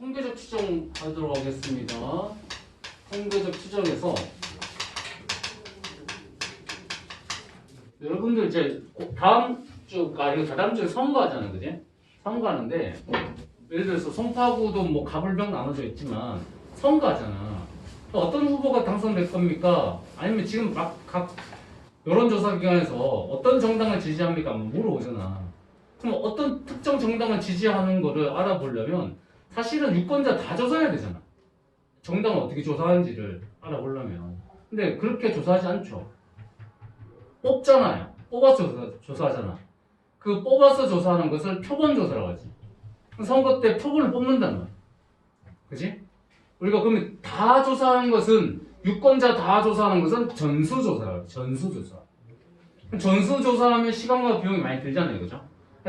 통계적 추정하도록 하겠습니다. 통계적 추정에서 여러분들 이제 다음 주, 이거 다다음 주에 선거하잖아요, 그지? 선거하는데 예를 들어서 송파구도 뭐 가불병 나눠져 있지만 선거하잖아. 어떤 후보가 당선될 겁니까? 아니면 지금 막 각 여론조사 기관에서 어떤 정당을 지지합니까? 물어보잖아. 그럼 어떤 특정 정당을 지지하는 거를 알아보려면 사실은 유권자 다 조사해야 되잖아. 정당을 어떻게 조사하는지를 알아보려면. 근데 그렇게 조사하지 않죠. 뽑잖아요. 뽑아서 조사하잖아. 그 뽑아서 조사하는 것을 표본조사라고 하지. 선거 때 표본을 뽑는단 말이야. 그지? 우리가 그러면 다 조사하는 것은, 유권자 다 조사하는 것은 전수조사라고 해요. 전수조사. 전수조사하면 시간과 비용이 많이 들잖아요. 그죠?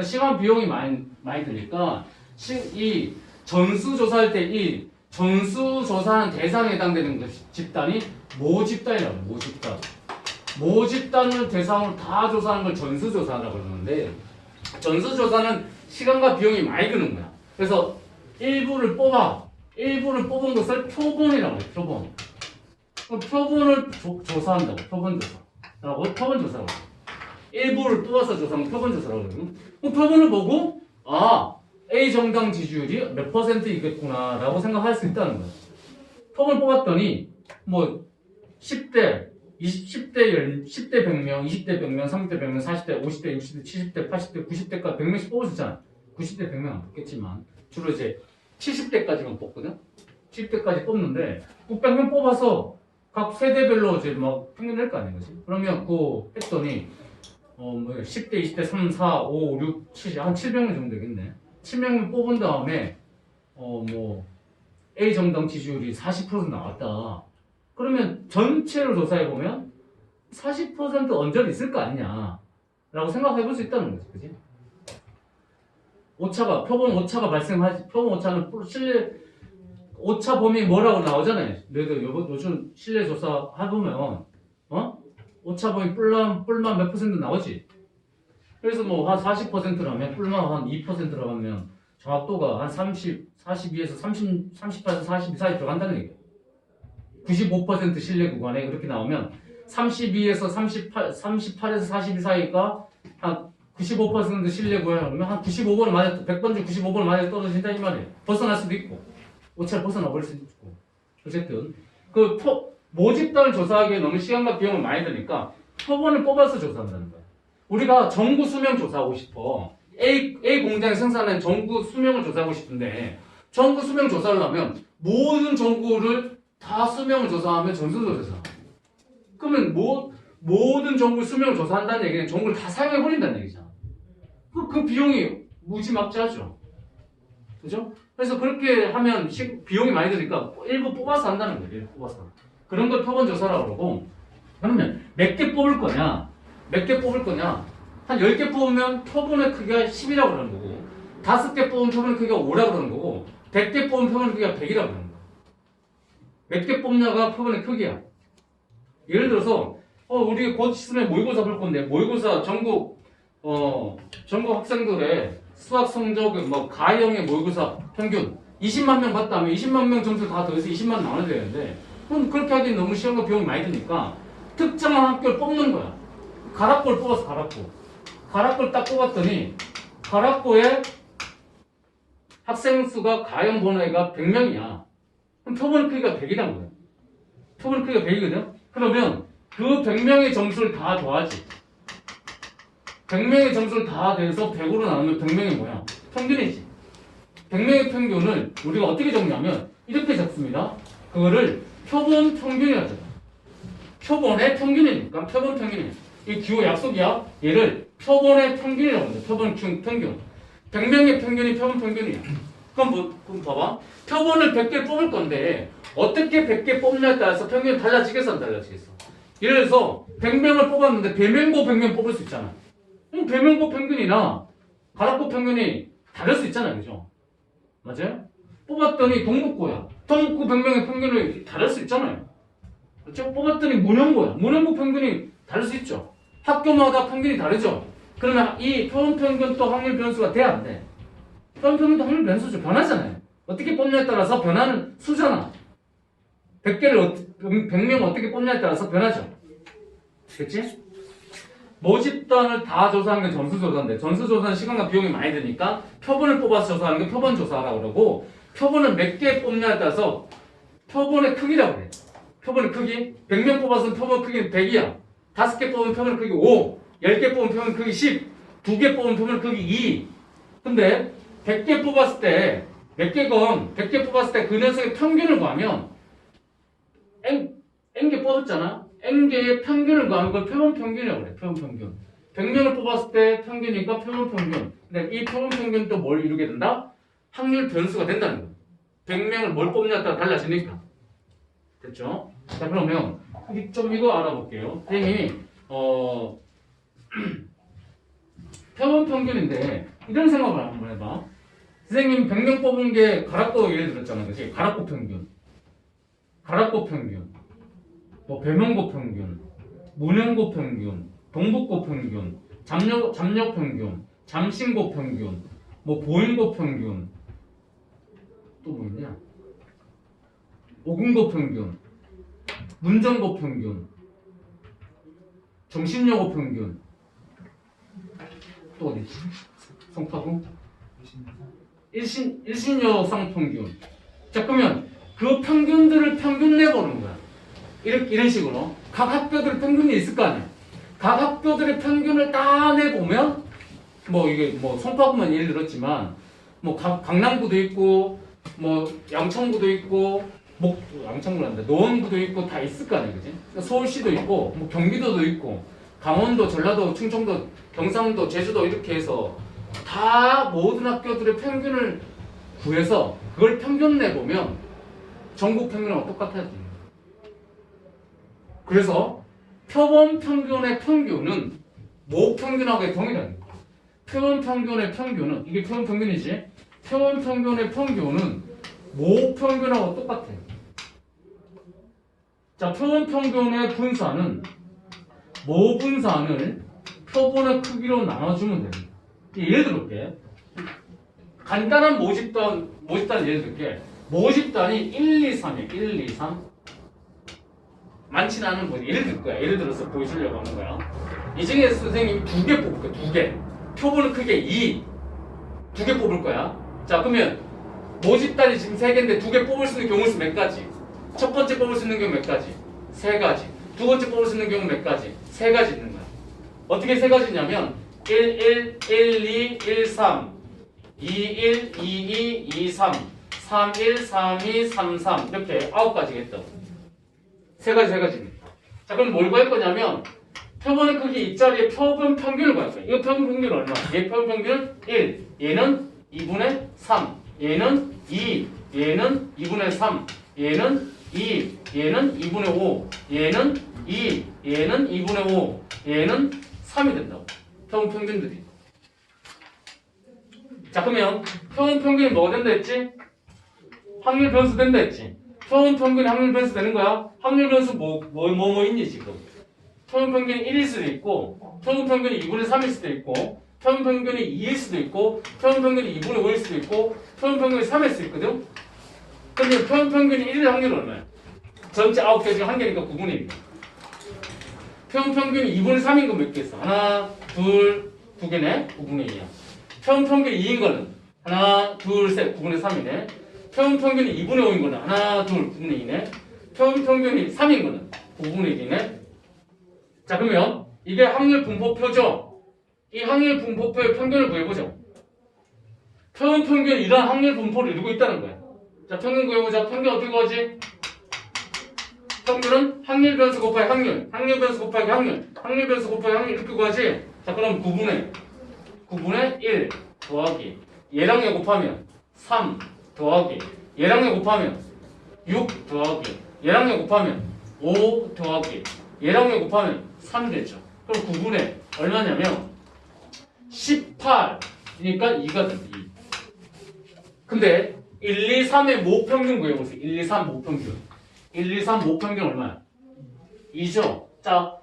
시간 비용이 많이 드니까, 이 전수조사할 때 이 전수조사하는 대상에 해당되는 집단이 모집단이라고 해요. 모집단. 모집단을 대상으로 다 조사하는 걸 전수조사라고 그러는데, 전수조사는 시간과 비용이 많이 드는 거야. 그래서 일부를 뽑은 것을 표본이라고 해요. 표본. 표본을 조사한다고. 표본조사라고. 표본조사라고. 일부를 뽑아서 조사하면 표본조사라고 그러고, 표본을 보고 A 정당 지지율이 몇 %이겠구나라고 생각할 수 있다는 거예요. 표본을 뽑았더니 뭐 10대 10대 100명, 20대 100명, 30대 100명, 40대, 50대, 60대, 70대, 80대, 90대까지 100명씩 뽑을 수 있잖아. 90대 100명 안 뽑겠지만 주로 이제 70대까지만 뽑거든. 70대까지 뽑는데 100명 뽑아서 각 세대별로 이제 막 평균 낼 거 아닌 거지. 그러면 그 했더니 뭐 10대, 20대, 3, 4, 5, 6, 7, 한 700명 정도 되겠네. 700명 뽑은 다음에 뭐 A 정당 지지율이 40% 나왔다. 그러면 전체를 조사해보면 40% 언저리 있을 거 아니냐 라고 생각해볼 수 있다는 거지. 그지? 표본 오차가 발생하지. 표본 오차는 오차 범위 뭐라고 나오잖아요. 너희들 요즘 실내 조사 해보면 오차 범위 뿔만 몇 % 나오지. 그래서 뭐 한 40%라면 뿔만 한 2%라면 정확도가 한 42에서 38에서 42 사이 들어간다는 얘기예요. 95% 신뢰 구간에 그렇게 나오면 32에서 38에서 42 사이가 한 95% 신뢰 구간이면 한 95번을 맞아, 100번 중 95번을 맞아 떨어진다 이 말이에요. 벗어날 수도 있고 오차를 벗어나 버릴 수도 있고. 어쨌든 그 모집단을 조사하기에 너무 시간과 비용을 많이 드니까 표본을 뽑아서 조사한다는 거예요. 우리가 전구 수명 조사하고 싶어. A 공장이 생산한 전구 수명을 조사하고 싶은데 전구 수명 조사를 하면 모든 전구를 다 수명을 조사하면 전수조사잖아. 그러면 모든 전구 수명을 조사한다는 얘기는 전구를 다 사용해버린다는 얘기잖아. 그 비용이 무지막지하죠. 그죠? 그래서 그렇게 하면 비용이 많이 드니까 일부 뽑아서 한다는 거예요. 일부 뽑아서. 그런 걸 표본조사라고 그러고, 그러면 몇 개 뽑을 거냐? 한 10개 뽑으면 표본의 크기가 10이라고 그러는 거고, 5개 뽑으면 표본의 크기가 5라고 그러는 거고, 100개 뽑으면 표본의 크기가 100이라고 그러는 거야. 몇 개 뽑냐가 표본의 크기야. 예를 들어서 우리 곧 있으면 모의고사 볼 건데, 모의고사 전국 학생들의 수학 성적 가형의 모의고사 평균 20만 명 봤다면 20만 명 점수 다 더해서 20만 나눠야 되는데, 그럼 그렇게 하기엔 너무 시간과 비용이 많이 드니까 특정한 학교를 뽑는 거야. 가락고를 뽑아서 가락고를 딱 뽑았더니 가락고의 학생 수가 가형 번호가 100명이야. 그럼 표본 크기가 100이란 거예요. 표본 크기가 100이거든? 그러면 그 100명의 점수를 다 더하지. 100명의 점수를 다 더해서 100으로 나누면 100명이 뭐야? 평균이지. 100명의 평균을 우리가 어떻게 적냐면 이렇게 적습니다. 그거를 표본 평균이라고 적어요. 표본의 평균이니까 표본 평균이에요. 이 기호 약속이야. 얘를 표본의 평균이라고 합니다. 표본 평균. 100명의 평균이 표본 평균이야. 그럼 봐봐. 표본을 100개 뽑을 건데 어떻게 100개 뽑냐에 따라서 평균이 달라지겠어 안 달라지겠어? 예를 들어서 100명을 뽑았는데 배명고 100명 뽑을 수 있잖아. 그럼 배명고 평균이나 가락고 평균이 다를 수 있잖아요. 그죠? 맞아요? 뽑았더니 동북고야. 동북고 100명의 평균이 다를 수 있잖아요. 그렇죠? 뽑았더니 문영고야. 문영고 평균이 다를 수 있죠. 학교마다 평균이 다르죠. 그러면 이 표본 평균 또 확률 변수가 돼 안 돼? 표본 평균도 확률 변수죠. 변하잖아요. 어떻게 뽑냐에 따라서 변하는 수잖아. 100명을 어떻게 뽑냐에 따라서 변하죠. 그치? 모집단을 다 조사하는 게 전수조사인데, 전수조사는 시간과 비용이 많이 드니까 표본을 뽑아서 조사하는 게 표본조사라고 그러고, 표본을 몇 개 뽑냐에 따라서 표본의 크기라고 그래. 표본의 크기. 100명 뽑아서 표본 크기는 100이야. 5개 뽑으면 표본 크기 5, 10개 뽑으면 표본 크기 10, 2개 뽑으면 표본 크기 2. 근데 100개 뽑았을 때, 몇 개건 100개 뽑았을 때 그 녀석의 평균을 구하면 N개 뽑았잖아. N개의 평균을 구하면 그걸 표본 평균이라고 그래. 표본 평균. 100명을 뽑았을 때 평균이니까 표본 평균. 근데 이 표본 평균은 또 뭘 이루게 된다? 확률 변수가 된다는 거야. 100명을 뭘 뽑냐에 따라 달라지니까. 됐죠? 자, 그러면 좀 이거 알아볼게요. 선생님이 표본 평균인데 이런 생각을 한번 해봐. 선생님 100명 뽑은 게 가락고 예를 들었잖아. 그치? 가락고 평균. 가락고 평균. 뭐 배명고 평균. 문형고 평균. 동북고 평균. 잡력 평균. 잠신고 평균. 뭐 보인고 평균. 또 뭐 있냐? 오금고 평균. 문정고 평균. 정신여고 평균. 또 어디 있지? 성파구? 일신여상 평균. 자, 그러면 그 평균들을 평균 내보는 거야. 이런 식으로. 각 학교들의 평균이 있을 거 아니야. 각 학교들의 평균을 다 내보면, 뭐 이게 뭐 성파구만 예를 들었지만, 뭐 강남구도 있고, 뭐 양천구도 있고, 양천구란다. 노원구도 있고 다 있을 거 아니야, 그지? 서울시도 있고, 뭐 경기도도 있고, 강원도, 전라도, 충청도, 경상도, 제주도 이렇게 해서 다 모든 학교들의 평균을 구해서 그걸 평균 내보면 전국 평균하고 똑같아야 돼요. 그래서 표본 평균의 평균은 모 평균하고 동일한 거예요. 표본 평균의 평균은 이게 표본 평균이지. 표본 평균의 평균은 모 평균하고 똑같아요. 자, 표본 평균의 분산은 모 분산을 표본의 크기로 나눠주면 됩니다. 예를 들어볼게. 간단한 모집단 예를 들게. 모집단이 1, 2, 3이에요. 1, 2, 3. 많지는 않은 거 예를 들 거야. 예를 들어서 보여주려고 하는 거야. 이 중에 선생님이 2개 뽑을 거야. 2개. 표본의 크기 2. 2개 뽑을 거야. 자, 그러면 모집단이 지금 3개인데 2개 뽑을 수 있는 경우 수 몇 가지? 첫 번째 뽑을 수 있는 경우 몇 가지? 3가지. 두 번째 뽑을 수 있는 경우 몇 가지? 3가지 있는 거야. 어떻게 3가지냐면 1, 1, 1, 2, 1, 3 2, 1, 2, 2, 2, 3 3, 1, 3, 2, 3, 3 이렇게 9가지겠다. 3가지입니다. 자, 그럼 뭘 구할 거냐면 표본의 크기 이 자리에 표본 평균을 구할 거야. 이거 표본 평균 얼마? 얘 표본 평균은 1, 얘는 2분의 3, 얘는 2, 얘는 2분의 3, 얘는 2, 얘는 2분의 5, 얘는 2, 얘는 2분의 5, 얘는 3이 된다고. 표본 평균들이. 자, 그러면 표본 평균이 뭐가 된다 했지? 확률 변수 된다 했지? 표본 평균이 확률 변수 되는 거야? 확률 변수 뭐 있니 지금? 표본 평균이 1일 수도 있고, 표본 평균이 2분의 3일 수도 있고, 표본 평균이 2일 수도 있고, 표본 평균이 2분의 5일 수도 있고, 표본 평균이 3일 수도 있거든? 근데 표본 평균이 1일 확률은 얼마야? 전체 9개 중에 1개니까 9분의 1. 표본 평균이 2분의 3인 건 몇 개 있어? 하나, 둘, 2개네? 9분의 2야. 표본 평균이 2인 거는 하나, 둘, 셋, 9분의 3이네. 표본 평균이 2분의 5인 거는 하나, 둘, 9분의 2네. 표본 평균이 3인 거는 5분의 1이네. 자, 그러면 이게 확률 분포표죠? 이 확률 분포표의 평균을 구해보죠. 표본 평균이 이러한 확률 분포를 이루고 있다는 거야. 자, 평균 구해보자. 평균 어떻게 구하지? 평균은 확률 변수 곱하기 확률, 확률 변수 곱하기 확률, 확률 변수 곱하기 확률 이렇게 구하지? 자, 그럼 9분의 1 더하기 얘랑 얘 곱하면 3 더하기 얘랑 얘 곱하면 6 더하기 얘랑 얘 곱하면 5 더하기 얘랑 얘 곱하면 3 되죠. 그럼 9분의 얼마냐면 18이니까 2가 된다. 2. 근데 1, 2, 3의 모평균 구해보세요. 1, 2, 3 모평균. 1, 2, 3 모평균 얼마야? 2죠. 자,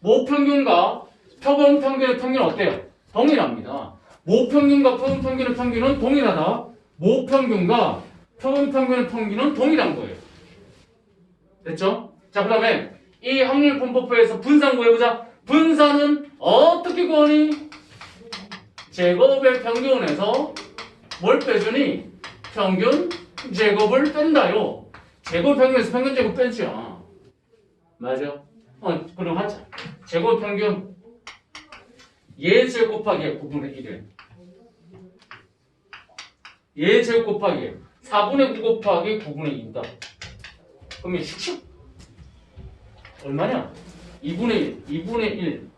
모평균과 표본 평균의 평균은 어때요? 동일합니다. 모평균과 표본 평균의 평균은 동일하다. 모평균과 표본 평균의 평균은 동일한 거예요. 됐죠? 자, 그 다음에 이 확률 분포표에서 분산 구해보자. 분산은 어떻게 구하니? 제곱의 평균에서 뭘 빼주니? 평균 제곱을 뺀다요. 제곱 평균에서 평균 제곱 빼죠. 맞아. 그럼 하자. 제곱 평균 얘 제곱 곱하기 9분의 1을 얘 제곱 곱하기 4분의 9 곱하기 9분의 2입니다. 그러면 10 얼마냐? 2분의 1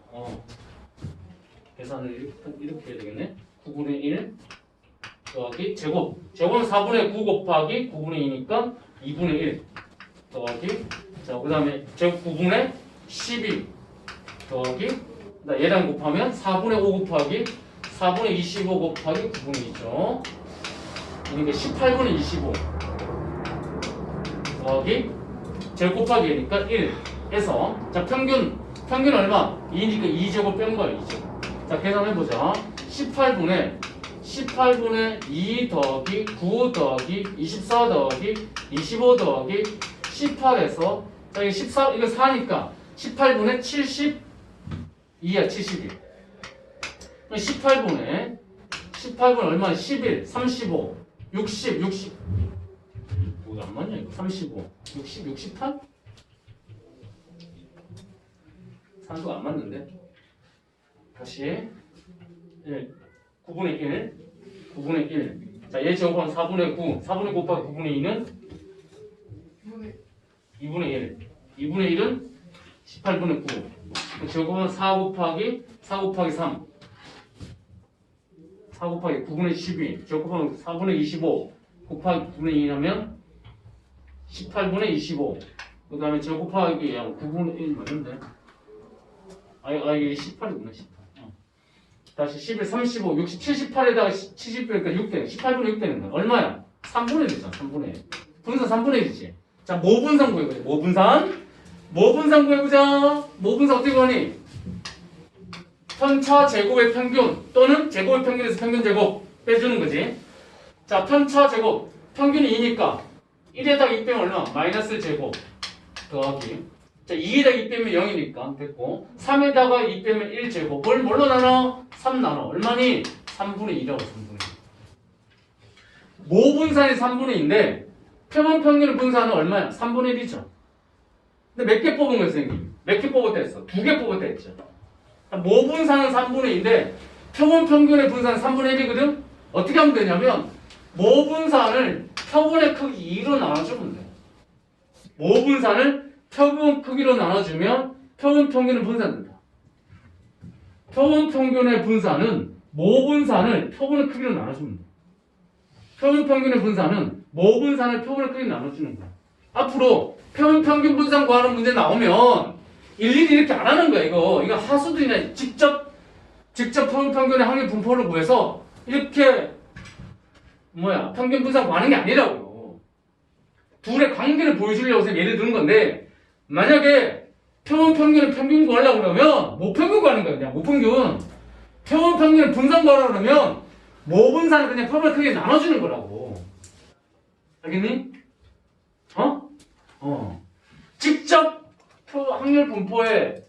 계산을 이렇게 해야 되겠네. 9분의 1 더하기 제곱은 4분의 9 곱하기 9분의 2니까 2분의 1 더하기 자, 그 다음에 제곱 9분의 12 더하기 얘랑 곱하면 4분의 5 곱하기 4분의 25 곱하기 9분의 2죠. 그러니까 18분의 25 더하기 제곱 곱하기 얘니까 1 해서 자 평균 얼마? 2니까 2제곱 뺀 거예요. 2제곱. 자 계산해보자. 18분의 2 더하기 9 더하기 24 더하기 25 더하기 18에서 자 이거 14 이거 4니까 18분의 72야 71. 18분 얼마야? 11, 35, 60 뭐가 안 맞냐 이거? 35, 60, 68? 산수가 안 맞는데. 다시 9분의 1 자, 얘 제곱하면 4분의 9 곱하기 9분의 2는 2분의 1은 18분의 9 제곱하면 4 곱하기 3 4 곱하기 9분의 12 제곱하면 4분의 25 곱하기 9분의 2라면 18분의 25 그 다음에 제곱하기 9분의 1 맞는데 이게 18이구나 18 다시 11, 35, 60, 78에다가 70빼니까 6대 18분의 6 되는 거야. 얼마야? 3분의 1이잖아 3분의 1 분산 3분의 1이지. 자 모분산 구해보자. 모분산 구해보자. 모분산 어떻게 구하니? 편차 제곱의 평균 또는 제곱의 평균에서 평균 제곱 빼주는 거지. 자 편차 제곱 평균이 2니까 1에다가 2 빼면 얼마? 마이너스 제곱 더하기 자 2에다가 2 빼면 0이니까 됐고 3에다가 2 빼면 1제곱 뭘로 나눠? 3 나눠 얼마니? 3분의 2라고 3분의 2 모분산이 3분의 2인데 표본 평균의 분산은 얼마야? 3분의 1이죠. 근데 몇 개 뽑은 거예요 선생님? 몇 개 뽑았다 했어? 2개 뽑았다 했죠. 모분산은 3분의 2인데 표본 평균의 분산은 3분의 1이거든? 어떻게 하면 되냐면 모분산을 표본의 크기 2로 나눠주면 돼. 모분산을 표본 크기로 나눠주면 표본 평균의 분산된다. 표본 평균의 분산은 모분산을 표본의 크기로 나눠주면 돼. 표본 평균의 분산은 모분산을 표본의 크기로 나눠주는 거야. 앞으로 표본 평균 분산 구하는 문제 나오면 일일이 이렇게 안 하는 거야. 이거 하수들이나 직접 표본 평균의 확률 분포를 구해서 이렇게 평균 분산 구하는 게 아니라고요. 둘의 관계를 보여주려고 해서 예를 드는 건데 만약에 표본 평균의 평균 구하려고 그러면 모평균 구하는 거야. 그냥 모평균. 표본 평균의 분산 구하려고 그러면 모분산을 그냥 표본의 크기에 나눠주는 거라고. 알겠니? 직접 확률 분포의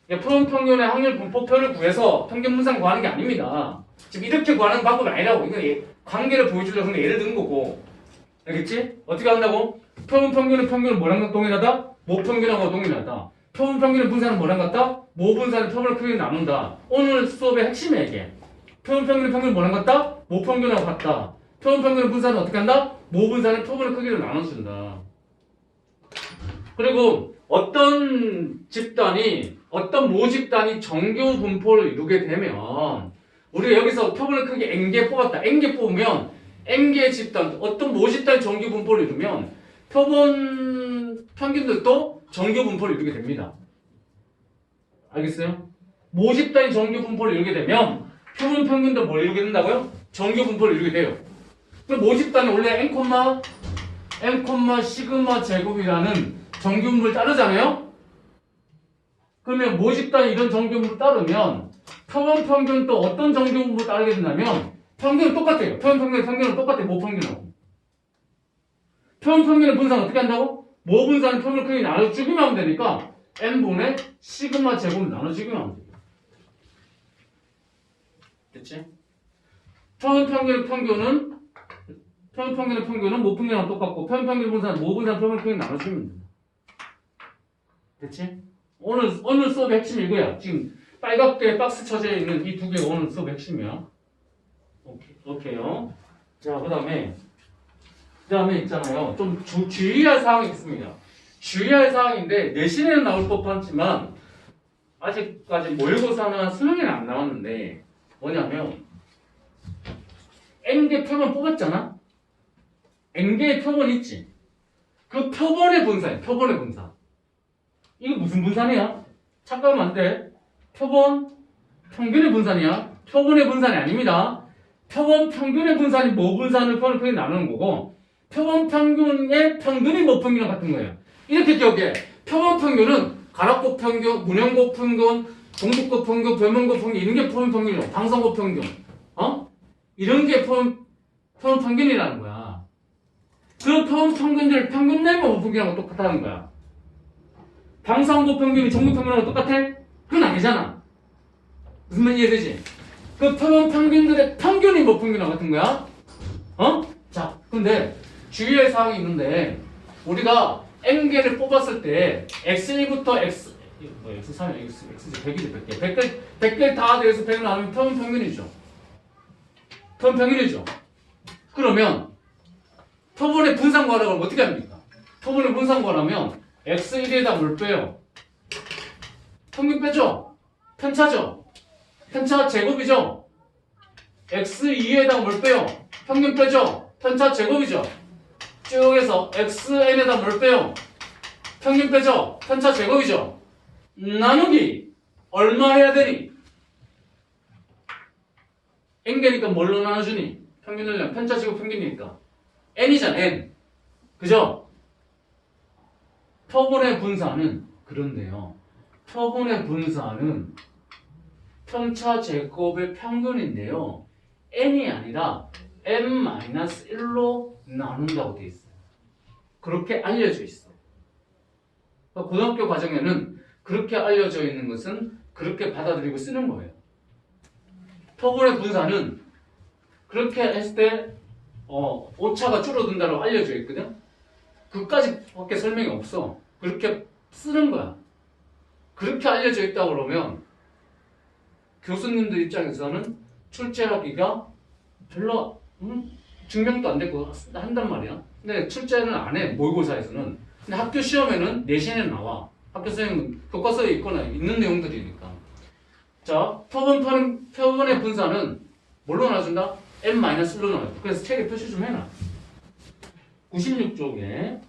표본 평균의 확률 분포표를 구해서 평균 분산 구하는 게 아닙니다. 지금 이렇게 구하는 방법이 아니라고. 이거 관계를 보여주려고 하는 예를 드는 거고. 알겠지? 어떻게 한다고? 표본 평균의 평균은 뭐랑 동일하다? 모평균하고 동일하다. 표본 평균의 분산은 뭐랑 같다? 모분산의 표본의 크기를 나눈다. 오늘 수업의 핵심이야 이게. 표본 평균의 평균은 뭐랑 같다? 모평균하고 같다. 표본 평균의 분산은 어떻게 한다? 모분산의 표본의 크기를 나눠준다. 그리고 어떤 모집단이 정규 분포를 이루게 되면 우리가 여기서 표본의 크기 n개 뽑았다. n개 뽑으면 n개의 집단, 어떤 모집단이 정규 분포를 이루면 표본 평균들도 정규 분포를 이루게 됩니다. 알겠어요? 모집단이 정규 분포를 이루게 되면 표본 평균도 뭘 이루게 된다고요? 정규 분포를 이루게 돼요. 그럼 모집단이 원래 n, 시그마 제곱이라는 정규 분포를 따르잖아요? 그러면 모집단이 이런 정규 분포를 따르면 표본 평균도 어떤 정규 분포를 따르게 된다면 평균은 똑같아요. 표본 평균은 똑같아요. 모평균하고. 표본 평균의 분산은 어떻게 한다고? 모 분산은 표본 평균이 나눠주기만 하면 되니까 n분의 시그마 제곱을 나눠주기만 하면 돼. 됐지? 표본 평균의 평균은 모 평균이랑 똑같고 표본 평균의 분산은 모 분산 표본 평균이 나눠주면 된다. 됐지? 오늘 수업의 핵심이 이거야. 지금 빨갛게 박스 쳐져 있는 이 두 개가 오늘 수업의 핵심이야. 오케이요. 자, 그 다음에 있잖아요. 좀 주의할 사항이 있습니다. 주의할 사항인데 내신에는 나올 법하지만 아직까지 모의고사나 수능에는 안 나왔는데 뭐냐면 n개 표본 뽑았잖아. n개의 표본 있지. 그 표본의 분산이야. 표본의 분산. 이거 무슨 분산이야? 착각하면 안 돼. 표본 평균의 분산이야. 표본의 분산이 아닙니다. 표본 평균의 분산이 모 분산을 표본 평균이 나누는 거고 표본 평균의 평균이 모 평균이랑 같은 거예요. 이렇게 기억해. 표본 평균은 가락곱 평균, 문형곱 평균, 동북곱 평균, 별문곱 평균 이런 게 표본 평균이고 방성곱 평균, 이런 게 표본 평균이라는 거야. 그 표본 평균들 평균 내면 모 평균이랑 똑같다는 거야. 방성곱 평균이 종급 평균하고 똑같아? 그건 아니잖아. 무슨 말인지 이해되지? 그 표본 평균들의 평균이 모 평균이랑 같은 거야. 자, 근데 주의할 사항이 있는데 우리가 n개를 뽑았을 때 x1부터 x3, x100이지 100개. 100개 다 돼서 100 나누면 표본 평균이죠. 표본 평균이죠. 그러면 표본의 분산 구하라고 어떻게 합니까? 표본의 분산 구하라면 x1에다 뭘 빼요? 평균 빼죠? 편차죠? 편차 제곱이죠? x2에다 뭘 빼요? 평균 빼죠? 편차 제곱이죠? 쭉 해서 xn에다 뭘 빼요? 평균 빼죠? 편차 제곱이죠? 나누기 얼마 해야 되니? n개니까 뭘로 나눠주니? 평균을 편차 제곱 평균이니까 n이잖아 n. 그죠? 표본의 분산은 그런데요. 표본의 분산은 편차 제곱의 평균인데요. n이 아니라 n-1로 나눈다고 돼 있어요. 그렇게 알려져 있어. 고등학교 과정에는 그렇게 알려져 있는 것은 그렇게 받아들이고 쓰는 거예요. 표본의 분산은 그렇게 했을 때 오차가 줄어든다고 알려져 있거든. 그까지밖에 설명이 없어. 그렇게 쓰는 거야. 그렇게 알려져 있다고 그러면 교수님들 입장에서는 출제하기가 별로 증명도 안 되고 한단 말이야. 근데 출제는 안 해. 모의고사에서는. 근데 학교 시험에는 내신에 나와. 학교 시험은 교과서에 있거나 있는 내용들이니까. 자, 표본의 분산은 뭘로 나눠준다? n-1로 나눠. 그래서 책에 표시 좀 해놔. 96쪽에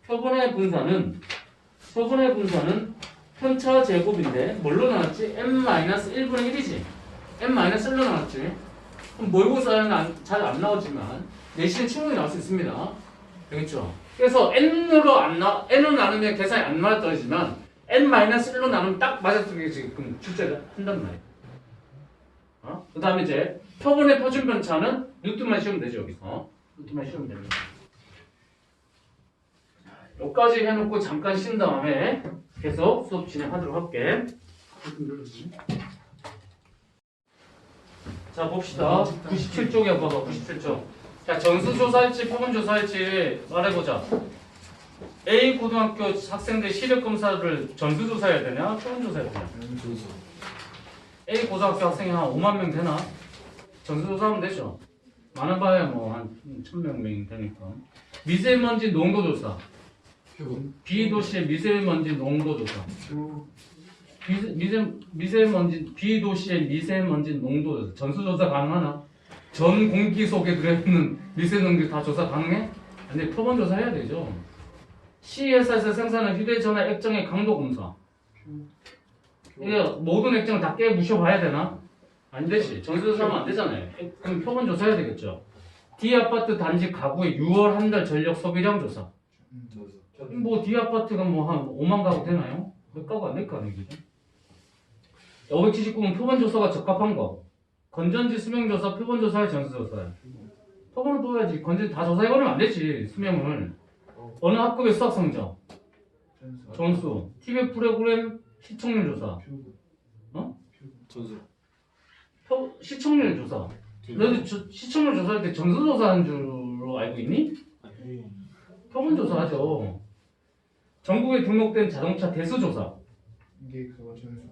표본의 분산은 편차 제곱인데 뭘로 나눴지? n-1분의 1이지. n-1로 나눴지. 그럼 모의고사에는 잘 안 나오지만 내신에 충분히 나올 수 있습니다. 알겠죠? 그래서 n으로 나누면 계산이 안 맞아떨어지지만 n-1로 나누면 딱 맞아떨어지게 지금 출제를 한단 말이에요. 그 다음에 이제 표본의 표준 편차는 뉴턴만 씌우면 되죠. 여기서 뉴턴만 씌우면 됩니다. 여기까지 해놓고 잠깐 쉰 다음에 계속 수업 진행하도록 할게. 자, 봅시다. 97쪽에 봐봐. 97쪽. 자, 전수조사일지 표본조사일지 말해보자. A 고등학교 학생들 시력검사를 전수조사해야 되냐? 표본조사해야 되냐? A 고등학교 학생이 한 5만 명 되나? 전수조사하면 되죠. 많아봐야 뭐 한 1,000명 되니까. 미세먼지 농도조사. B 도시의 미세먼지 농도조사. B 도시의 미세먼지 농도조사. 전수조사 가능하나? 전 공기 속에 들어있는 미세먼지 다 조사 가능해? 근데 표본조사 해야 되죠. C 회사에서 생산한 휴대전화 액정의 강도 검사. 이게 모든 액정을 다 깨부셔봐야 되나? 안 되지. 전수조사하면 안 되잖아요. 그럼 표본조사 해야 되겠죠. D 아파트 단지 가구의 6월 한 달 전력 소비량 조사. 뭐 D 아파트가 뭐 한 5만 가구 되나요? 몇 가구 안 될 거 아니에요, 그죠? 579번 표본조사가 적합한 거. 건전지 수명조사, 표본조사의 전수조사야. 표본을 뽑아야지. 건전지 다 조사해버리면 안 되지, 수명을. 어느 학급의 수학 성적? 전수. 점수. TV 프로그램 시청률 조사. 전수. 시청률 조사. 너희들 시청률 조사할 때 점수 조사하는 줄로 알고 있니? 표본 조사하죠. 전국에 등록된 자동차 대수 조사. 이게 그거 전수.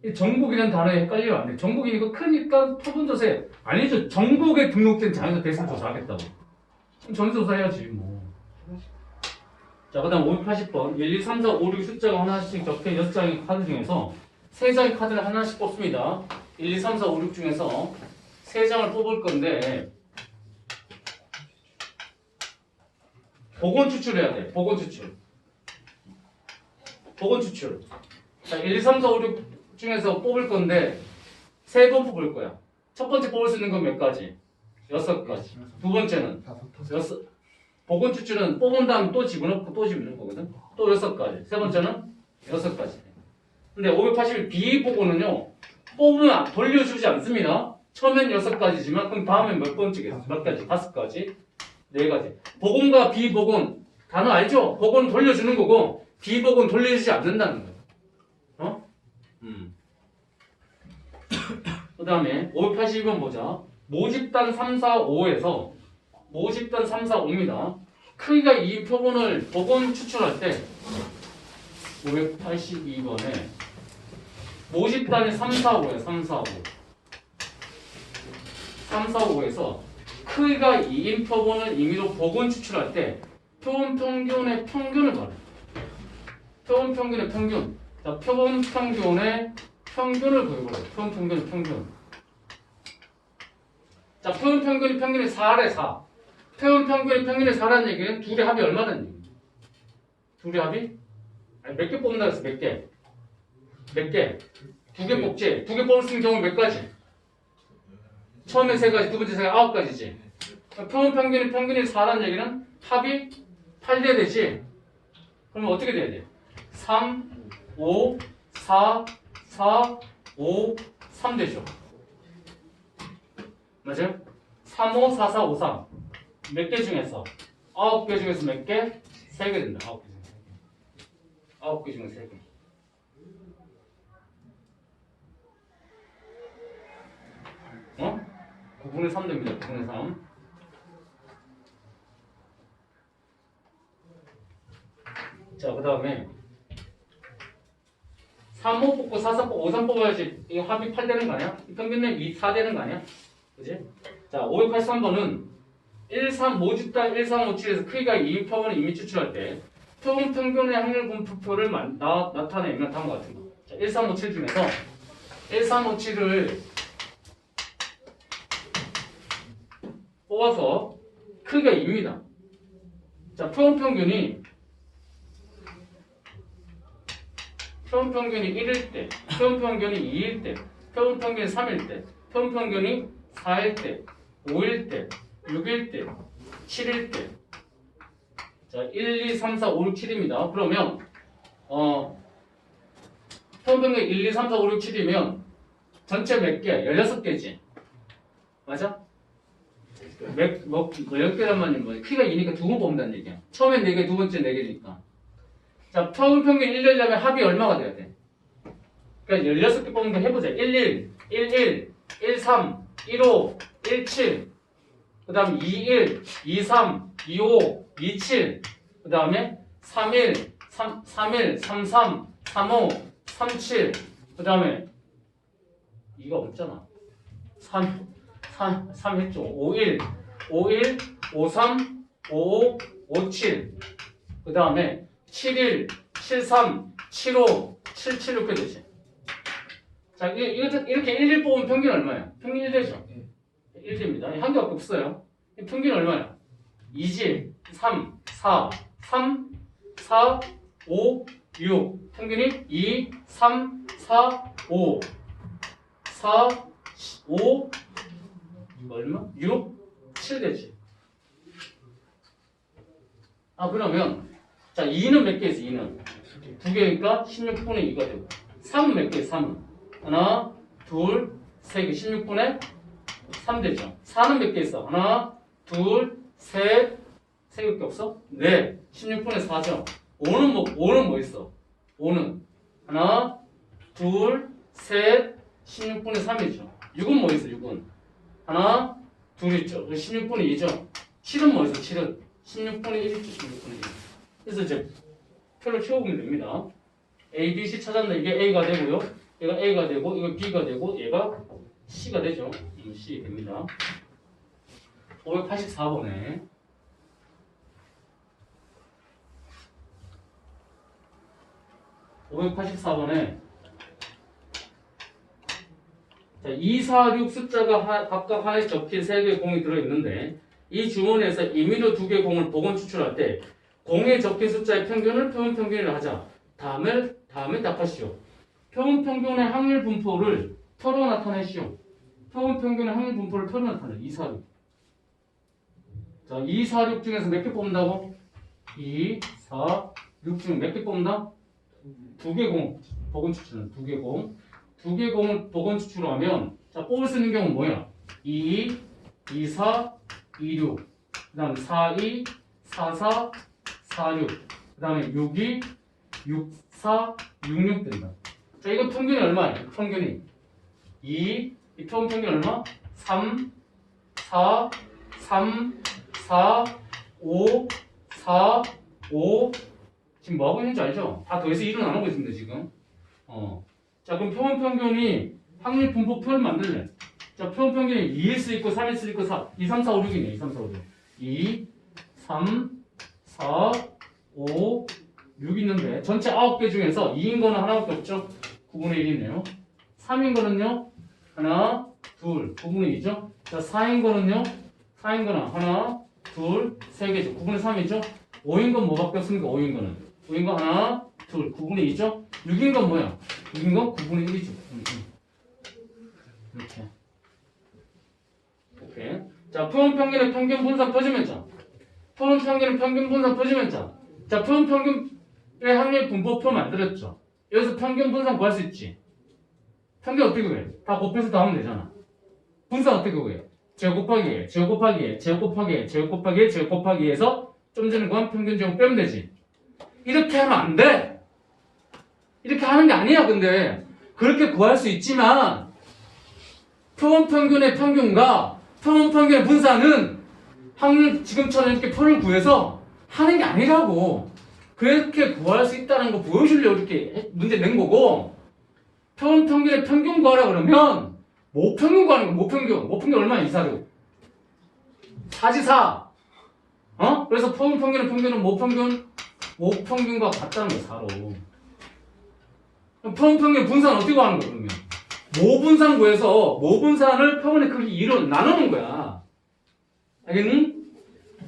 이 전국이라는 단어에 헷갈리면 안 돼. 전국이니까 크니까 표본 조사해. 아니죠. 전국에 등록된 자동차 대수 조사하겠다고. 그럼 점수 조사해야지 뭐. 자, 그 다음 580번 1, 2, 3, 4, 5, 6 숫자가 하나씩 적혀 6장의 카드 중에서 3장의 카드를 하나씩 뽑습니다. 1, 2, 3, 4, 5, 6 중에서 3장을 뽑을 건데 복원 추출해야 돼. 복원 추출. 복원 추출. 자, 1, 2, 3, 4, 5, 6 중에서 뽑을 건데 3번 뽑을 거야. 첫 번째 뽑을 수 있는 건 몇 가지? 6가지. 두 번째는 6. 복원 추출은 뽑은 다음 또 집어넣고 또 집어넣는 거거든. 또 6가지. 세 번째는 6가지. 근데 580일 비복원은요. 뽑으면 돌려주지 않습니다. 처음엔 6가지지만 그럼 다음엔 몇 번째겠어? 몇 가지? 5가지? 4가지. 복원과 비복원 단어 알죠? 복원은 돌려주는 거고 비복원 돌려주지 않는다는 거예요. 어? 그 다음에 582번 보자. 모집단 3, 4, 5에서 모집단 3, 4, 5입니다. 크기가 이 표본을 복원 추출할 때 582번에 모집단이 3, 4, 5에 3, 4, 5 3, 4, 5에서 크기가 2인 표본을 임의로 복원 추출할 때 표본 평균의 평균을 말해. 표본 평균의 평균. 자, 표본 평균의 평균을 구해보래. 표본 평균의 평균. 자, 표본 평균이 평균이 4래 4. 표본 평균이 평균이 4라는 얘기는 둘의 합이 얼마라는 얘기야? 둘의 합이? 아니, 몇 개 뽑는다 그랬어, 몇 개? 몇 개? 2개 뽑지? 2개 뽑을 수 있는 경우 몇 가지? 처음에 3가지, 두 번째 3가지, 9가지지. 표본 평균이 4라는 얘기는 합이 8돼야 되지? 그러면 어떻게 돼야 돼? 3, 5, 4, 4, 5, 3 되죠. 맞아요? 3, 5, 4, 4, 5, 3. 몇 개 중에서? 9개 중에서 몇 개? 3개 된다. 9개 중에서 3개. 9개 중에서 3개. 어? 9분의 3 됩니다. 9분의 3. 자, 그 다음에 3, 5 뽑고 4, 4 뽑고 5, 3 뽑아야지 이 합이 8 되는 거 아니야? 평균은 2, 4 되는 거 아니야? 그지? 자, 583번은 1, 3 모집단 1, 3, 5, 7에서 크기가 2인 표본을 이미 추출할 때 표본 평균의 확률 분포표를 나타내면 다음과 같은 거. 자, 1, 3, 5, 7 중에서 1, 3, 5, 7을 뽑아서 크기가 2입니다. 자, 표본 평균이 1일 때, 표본 평균이 2일 때, 표본 평균이 3일 때, 표본 평균이 4일 때, 5일 때, 6일 때, 7일 때. 자, 1, 2, 3, 4, 5, 6, 7입니다. 그러면 표본 평균 1, 2, 3, 4, 5, 6, 7이면 전체 몇 개? 16개지. 맞아? 몇 개란 말이야? 뭐, 크기가 2니까 2번 뽑는다는 얘기야. 처음엔 4개, 두 번째 4개니까. 자, 표본 평균 1 되려면 합이 얼마가 돼야 돼? 그러니까 16개 뽑는 거 해보자. 11, 11, 13, 15, 17, 그 다음 21, 23, 25, 27, 그 다음에 31, 31, 33, 35, 37, 그 다음에 이거 없잖아. 3 했죠. 51, 51, 53, 55, 57, 그 다음에 71, 73, 75, 77 이렇게 되지. 자, 이렇게 11 뽑으면 평균 얼마야? 평균 1 되죠? 1입니다. 한 개밖에 없어요. 평균 얼마야? 2지. 3, 4, 3, 4, 5, 6. 평균이 2, 3, 4, 5, 4, 5, 얼마? 6, 7 되지. 아, 그러면 자, 2는 몇 개 있어? 2는 2개니까 16분의 2가 되고 3은 몇 개? 3은 하나, 둘, 세 개. 16분의 3 되죠. 4는 몇 개 있어? 하나, 둘, 셋, 세 개 없어? 네. 16분의 4죠. 5는 뭐 있어? 5는 하나, 둘, 셋, 16분의 3이죠. 6은 뭐 있어? 6은 하나, 둘 있죠. 16분의 2죠. 7은 뭐 있어? 7은 16분의 1 있죠. 16분의 1. 그래서 이제 표를 채워보면 됩니다. A, B, C 찾았는데 이게 A가 되고요. 얘가 A가 되고 이거 B가 되고 얘가 C가 되죠. C 됩니다. 584번에 자, 2, 4, 6 숫자가 각각 하나씩 적힌 3개의 공이 들어있는데 이 주머니에서 임의로 2개의 공을 복원 추출할 때 공에 적힌 숫자의 평균을 표본 평균이라 하자. 다음에 답하시오. 표본 평균의 확률 분포를 표로 나타내시오. 표본 평균의 확률 분포를 표로 나타내. 2, 4, 6. 자, 2, 4, 6 중에서 몇 개 뽑는다고? 2, 4, 6 중에 몇 개 뽑는다? 2개 공. 복원 추출은 2개 공. 2개 공을 복원 추출하면 자, 뽑을 수 있는 경우는 뭐야? 2, 2, 4, 2, 6. 그 다음에 4, 2, 4, 4, 4, 6. 그 다음에 6, 2, 6, 4, 6, 6 된다. 자, 이거 평균이 얼마야? 평균이 2, 이 표본 평균 얼마? 3, 4, 3, 4, 5, 4, 5. 지금 뭐하고 있는지 알죠? 다 더해서 1은 안 하고 있습니다, 지금. 자, 그럼 표본 평균이 확률 분포표를 만들래. 자, 표본 평균이 2일 수 있고 3일 수 있고 2, 3, 4, 5, 6이네. 2, 3, 4, 5, 6. 2, 3, 4, 5, 6 있는데 전체 9개 중에서 2인 거는 하나밖에 없죠? 9분의 1이네요. 3인 거는요? 하나, 둘, 9분의 2죠? 자, 4인 거는요? 4인 거는 하나, 둘, 3개죠. 9분의 3이죠? 5인 건 뭐밖에 없습니까? 5인 거는 5인 거 하나, 둘, 9분의 2죠? 6인 건 뭐야? 6인 건 9분의 1이죠. 이렇게. 오케이. 자, 표본 평균의 평균 분산 퍼지면자. 표본 평균의 평균 분산 퍼지면자. 자, 표본 평균의 확률 분포표 만들었죠. 여기서 평균 분산 구할 수 있지. 평균 어떻게 구해? 다 곱해서 다 하면 되잖아. 분산 어떻게 구해? 제곱 곱하기 1, 제곱 곱하기 1, 제곱 곱하기 1, 제곱 곱하기 1, 제곱 곱하기 2에서 좀 전에 구한 평균 제곱 빼면 되지. 이렇게 하면 안 돼. 이렇게 하는 게 아니야. 근데 그렇게 구할 수 있지만 표본 평균의 평균과 표본 평균의 분산은 확률 지금처럼 이렇게 표를 구해서 하는 게 아니라고. 그렇게 구할 수 있다는 거 보여주려고 이렇게 문제 낸 거고, 표본 평균의 평균 구하라 그러면 모평균 구하는 거. 모평균 얼마야? 2, 4, 6 4지 4. 그래서 표본 평균의 평균은 모평균과 같다는 거야. 4로. 표본 평균 분산 어떻게 구하는 거야? 그러면 모분산 구해서 모분산을 표본의 크기 2로 나누는 거야. 알겠니?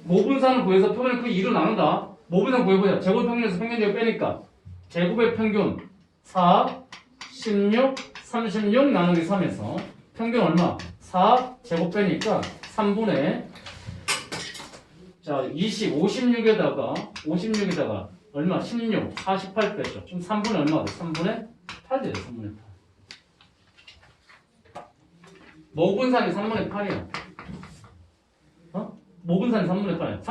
모분산을 구해서 표본의 크기 2로 나눈다. 모분산 구해보자. 제곱 평균에서 평균 제곱 빼니까 제곱의 평균 4, 16, 36 나누기 3에서 평균 얼마? 4 제곱 빼니까 3분의 자 20, 56에다가 얼마? 16, 48 빼죠. 그럼 3분의 얼마 돼? 3분의 8 되죠. 3분의 8. 모분산이 3분의 8이야. 모분산이 3분의 8이야.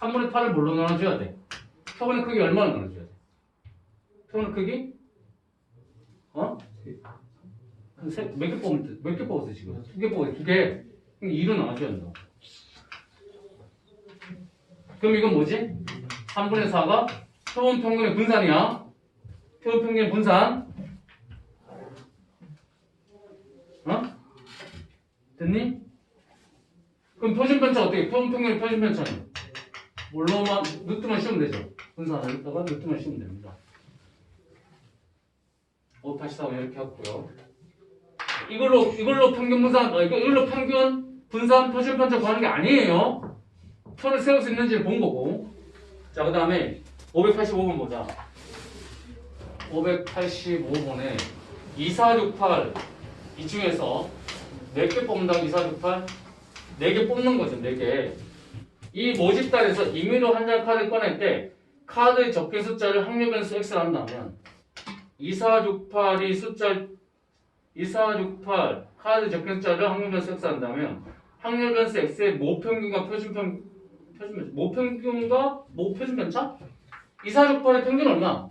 3분의 8을 뭘로 나눠줘야 돼? 표본의 크기 얼마나 나눠줘야 돼? 표본의 크기? 몇 개 뽑았어 지금? 2개 뽑았어. 2개. 2로 나눠줘야 된다. 그럼 이건 뭐지? 3분의 4가 표본 평균의 분산이야. 표본 평균의 분산. 됐니? 그럼 표준 편차 어떻게 해? 표본 평균의 표준 편차는 뭘로만 루트만 씌우면 되죠. 분산을 했다가 루트만 씌우면 됩니다. 584 이렇게 했고요. 이걸로 평균 분산, 이걸로 평균 분산 표준 편차 구하는 게 아니에요. 표를 세울 수 있는지를 본 거고. 자, 그 다음에 585번 보자. 585번에 2468 이 중에서 몇 개 뽑는다고 2468? 4개 뽑는 거죠. 4개. 이 모집단에서 임의로 한 장 카드를 꺼낼 때 카드의 적힌 숫자를 확률 변수 x를 한다면 2468 카드 적힌 숫자를 확률 변수 x 한다면 확률 변수 x의 모평균과 표준편차. 모평균과 모표준편차? 246번의 평균 얼마?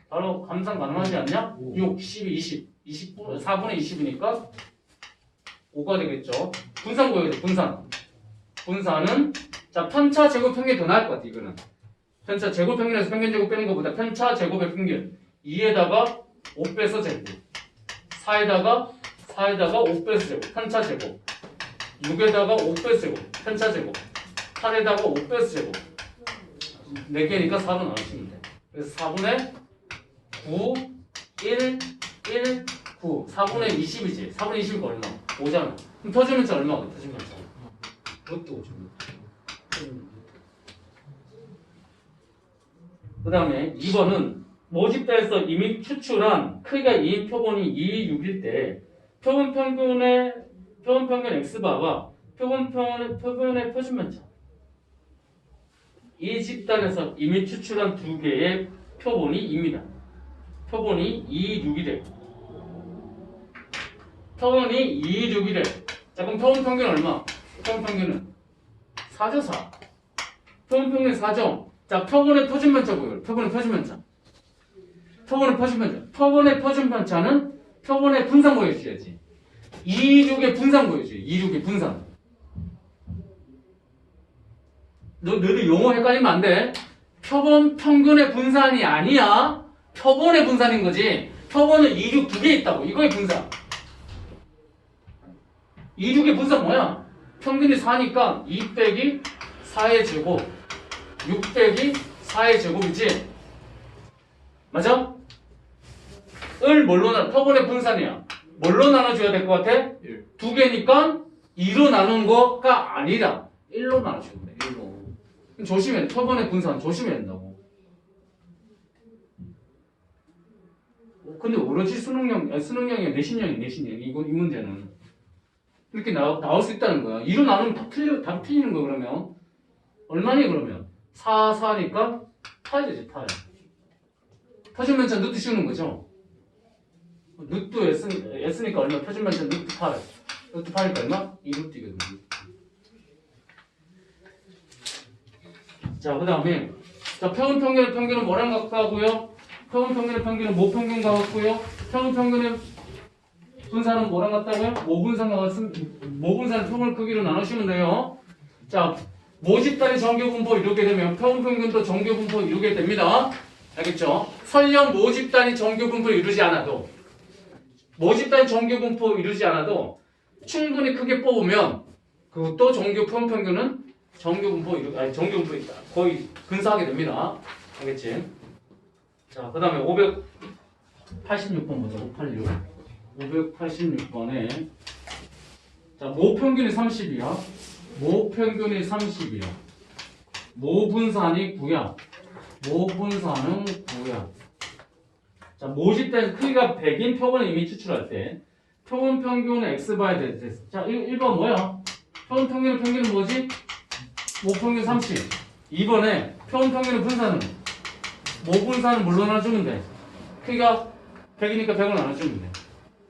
바로 감상 가능하지 않냐? 6, 12, 20. 4분의 20이니까 5가 되겠죠. 분산 구해야 돼, 분산. 분산은, 자, 편차 제곱 평균이 더 나을 것 같아, 이거는. 편차 제곱 평균에서 평균 제곱 빼는 것보다 편차 제곱의 평균. 2에다가 5 빼서 제곱. 4에다가 5 빼서 제곱. 편차 제곱. 6에다가 5 빼서 제곱. 편차 제곱. 8에다가 5 빼서 제곱. 4개니까 4로 나누시면 돼. 그래서 4분의 9, 1, 9. 4분의 20이지. 4분의 20이니까 얼마? 5잖아. 그럼 표준편차 얼마거든, 표준편차? 그것도 5죠. 그 다음에 2번은 모집자에서 이미 추출한 크기가 2인 표본이 2, 6일 때 표본 평균 x바와 표본의 표준편차. 이 집단에서 이미 추출한 두 개의 표본이 2입니다. 표본이 2, 6이래. 표본이 2, 6이래. 자, 그럼 표본 평균 얼마? 표본 평균은 4죠, 4. 표본 평균 4죠. 자, 표본의 표준편차 보여요. 표본의 표준편차. 표본의 표준편차는 표본의 분산 보여줘야지. 2, 6의 분산 보여줘요. 2, 6의 분산. 너희들 용어 헷갈리면 안 돼. 표본 평균의 분산이 아니야. 표본의 분산인 거지. 표본은 2, 6 두 개 있다고. 이거의 분산. 2, 6의 분산 뭐야? 평균이 4니까 2 빼기 4의 제곱. 6 빼기 4의 제곱이지. 맞아? 을 뭘로 나눠? 표본의 분산이야. 뭘로 나눠줘야 될 것 같아? 2 개니까 2로 나눈 거가 아니라 1로 나눠주면 돼. 1로. 조심해. 표본의 분산 조심해야 된다고. 근데 오로지 수능형이야. 내신형이 이 문제는. 이렇게 나올 수 있다는 거야. 2로 나누면 답 틀리는 거 그러면. 얼마니 그러면? 4, 4니까 8 되지, 8. 표준편차 루트 씌우는 거죠. 루트 S니까 얼마? 표준편차 루트 8. 루트 8이니까 얼마? 2루트이거든요. 자, 그 다음에 자, 표본 평균의 평균은 뭐랑 같고요? 표본 평균의 평균은 모평균과 같고요. 표본 평균의 분산은 뭐랑 같다고요? 모분산과 같습니다. 모분산 표본 크기로 나누시면 돼요. 자, 모집단위 정규분포 이루게 되면 표본 평균도 정규분포 이루게 됩니다. 알겠죠? 설령 모집단위 정규분포 이루지 않아도 충분히 크게 뽑으면 그또 정규 표본 평균은 정규분포 있다. 거의 근사하게 됩니다. 알겠지? 자, 그 다음에 586번 보자. 586번에 자, 모평균이 30이야. 모분산이 9야. 모분산은 9야. 자, 모집된 크기가 100인 표본을 이미 추출할 때 표본 평균은 x 봐야 돼. 자, 1번 뭐야? 표본 평균은 뭐지? 모평균 30. 2번에 표본 평균의 분산은 모분산은 뭘로 나눠주면 돼? 크기가 100이니까 100을 나눠주면 돼.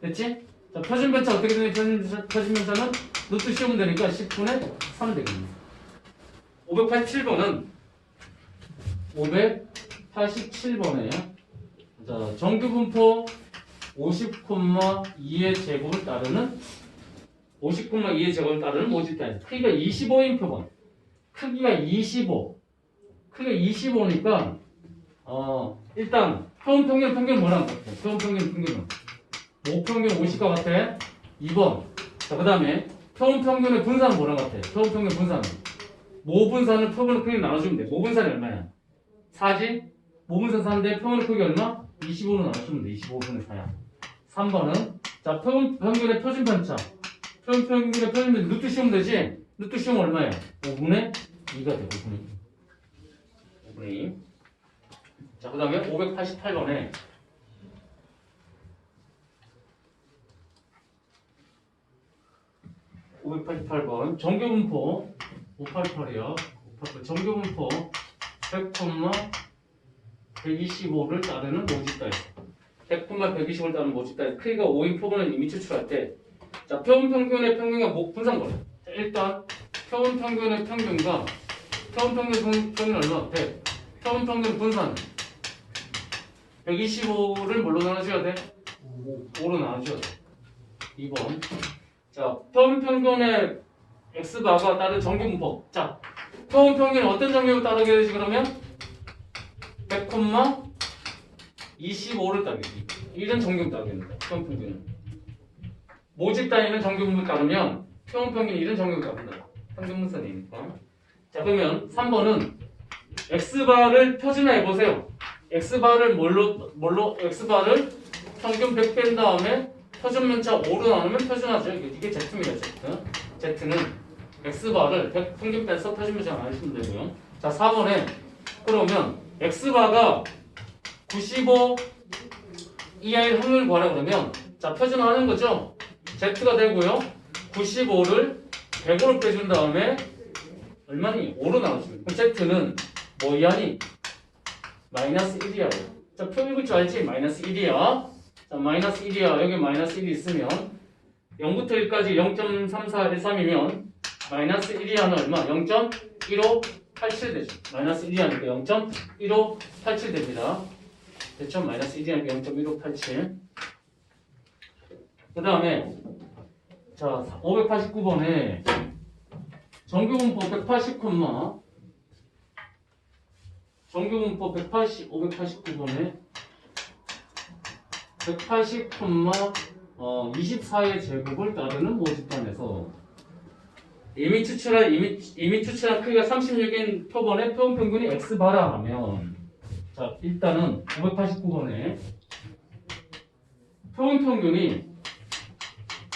됐지? 자, 표준편차 어떻게 되냐? 표준편차는 루트 씌우면 되니까 10분의 3 되겠네. 587번에 자, 정규분포 50,2의 제곱을 따르는 모집단. 크기가 25인 표본. 크기가 25니까 일단 표본 평균은 뭐랑 같아? 표본 평균은 모평균 50과 같아. 2번. 자, 그 다음에 표본 평균의 분산은 뭐랑 같아? 표본 평균 분산은 모분산을 표본의 크기 나눠주면 돼. 모분산이 얼마야? 4지? 모분산 4인데 표본의 크기 얼마? 25로 나눠주면 돼. 25분의 4야. 3번은 자, 표본 평균의 표준편차. 표본 평균의 표준편차 루트 씌우면 되지? 루트 씌우면 얼마야? 5분의 2가 돼. 5분의 2. 자, 그 다음에 588번에 정규분포 588이야. 정규분포 100,125를 따르는 모집단위. 100,125를 따르는 모집단위. 크기가 5인 표본을 이미 추출할 때, 자, 표본 평균의 평균과 분산 거래. 일단 표본 평균의 평균과 평균 얼마? 100. 평균 분산 125를 뭘로 나눠줘야 돼? 5로 나눠줘야 돼. 2번. 자, 평균의 x바가 따른 정규분법. 자, 평균이 어떤 정규를 따르게 되지 그러면? 100,25를 따르기. 이런 정규를 따르겠는데, 평균은. 모집 단위는 정규분법을 따르면 평균이 이런 정규를 따른다. 평균분산이니까. 자, 그러면 3번은 x바를 표준화해 보세요. x바를 x바를 평균 100 뺀 다음에 표준면차 5로 나누면 표준화죠. 이게 Z입니다. Z는 x바를 100 평균 빼서 표준면차 나누시면 되고요. 자, 4번에 그러면 x바가 95 이하의 확률을 구하라 그러면 자, 표준화하는 거죠. Z가 되고요. 95를 100으로 빼준 다음에 얼마니? 5로 나눠주면 그럼 Z는 뭐 이하니? 마이너스 1이야. 자, 표 읽을 줄 알지? 마이너스 1이야. 자, 마이너스 1이야. 여기 마이너스 1이 있으면 0부터 1까지 0.3413이면 마이너스 1이하는 얼마? 0.1587 되죠. 마이너스 1이하니까 0.1587 됩니다. 됐죠? 마이너스 1이하니까 0.1587. 그 다음에 자, 589번에 정규분법 180, 정규분법 589번에 180, 24의 제곱을 따르는 모집단에서 이미 추출한 크기가 36인 표본의 표본평균이 x바라 하면 자, 일단은 589번에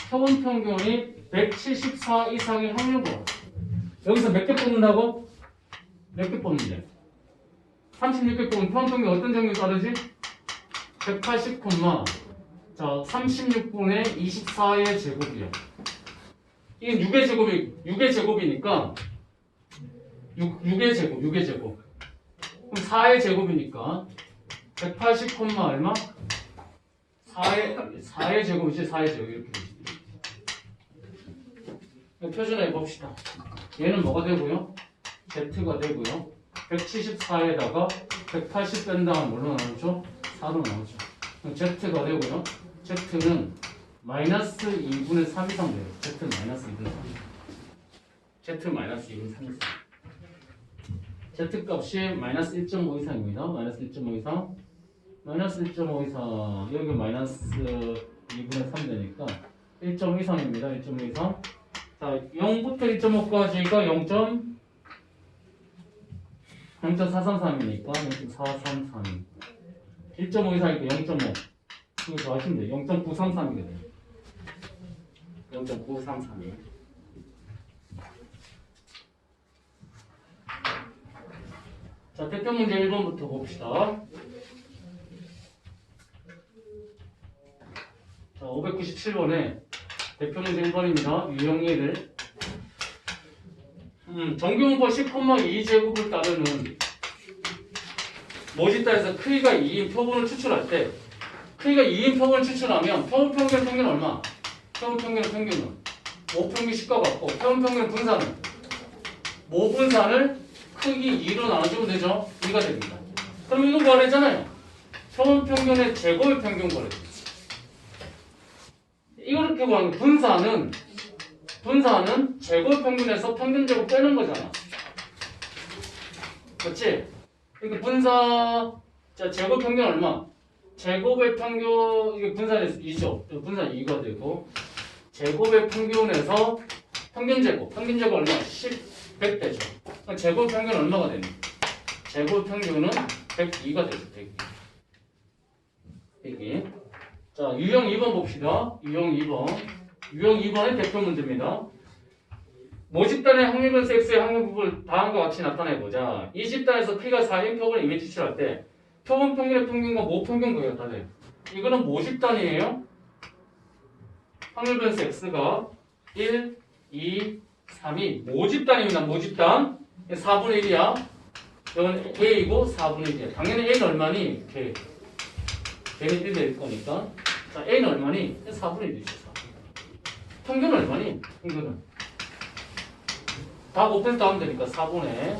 표본평균이 174 이상의 확률 구하라. 여기서 몇 개 뽑는다고? 몇 개 뽑는데? 36개 뽑으면 표본평균 어떤 정규 따르지? 180, 자, 36분의 24의 제곱이요. 이게 6의 제곱이니까 6의 제곱. 그럼 4의 제곱이니까 180, 얼마? 4의 제곱이지, 4의 제곱 이렇게 되지. 표준화해 봅시다. 얘는 뭐가 되고요? Z가 되고요. 174에다가 180 뺀 다음 뭘로 나누죠? 4로 나오죠. 그럼 Z가 되고요. Z는 마이너스 2분의 3 이상 돼요. Z는 마이너스 2분의 3. Z 마이너스 2분의 3 이상. Z 값이 마이너스 1.5 이상입니다. 마이너스 1.5 이상. 마이너스 1.5 이상. 여기 마이너스 2분의 3 되니까 1.5 이상입니다. 1.5 이상. 자, 0부터 1.5까지가 0.433이니까 0.433. 1.5 이상이니까 0.5. 이거 더 하시면 돼요. 0.933이거든요. 0.933이. 자, 대표 문제 1번부터 봅시다. 자, 597번에 대표 문제 1번입니다. 유형 예를. 정규분법 10,2제곱을 따르는 모집단에서 크기가 2인 표본을 추출할 때 크기가 2인 표본을 추출하면 표본평균 얼마? 표본평균은 5평균 10과 같고 표본평균 분산은 모분산을 크기 2로 나눠주면 되죠? 2가 됩니다. 그럼 이거 구하랬잖아요. 표본평균의 제곱의 평균 구하랬죠. 이렇게 구하는 거 분산은 제곱 평균에서 평균 제곱 빼는 거잖아. 그렇지? 그러니까 자, 제곱 평균 얼마? 제곱의 평균, 이게 분산에서 2죠. 분산 2가 되고, 제곱의 평균에서 평균 제곱 얼마? 100 되죠. 그러니까 제곱 평균 얼마가 되니? 제곱 평균은 102가 되죠. 102. 자, 유형 2번 봅시다. 유형 2번의 대표 문제입니다. 모집단의 확률분수 x의 확률분을 다음과 같이 나타내보자. 이 집단에서 P가 4인 표본을 이미 추출할 때 표본 평균의 평균과 모평균 구해야 돼. 이거는 모집단이에요. 확률분수 x가 1, 2, 3이 모집단입니다. 모집단 4분의 1이야. 이건 A이고 4분의 1이야. 당연히 A는 얼마니? K. K는 1 될 거니까. 자, A는 얼마니? 4분의 1이죠. 평균은 얼마니? 평균은 다 곱해서 하면 되니까 4분의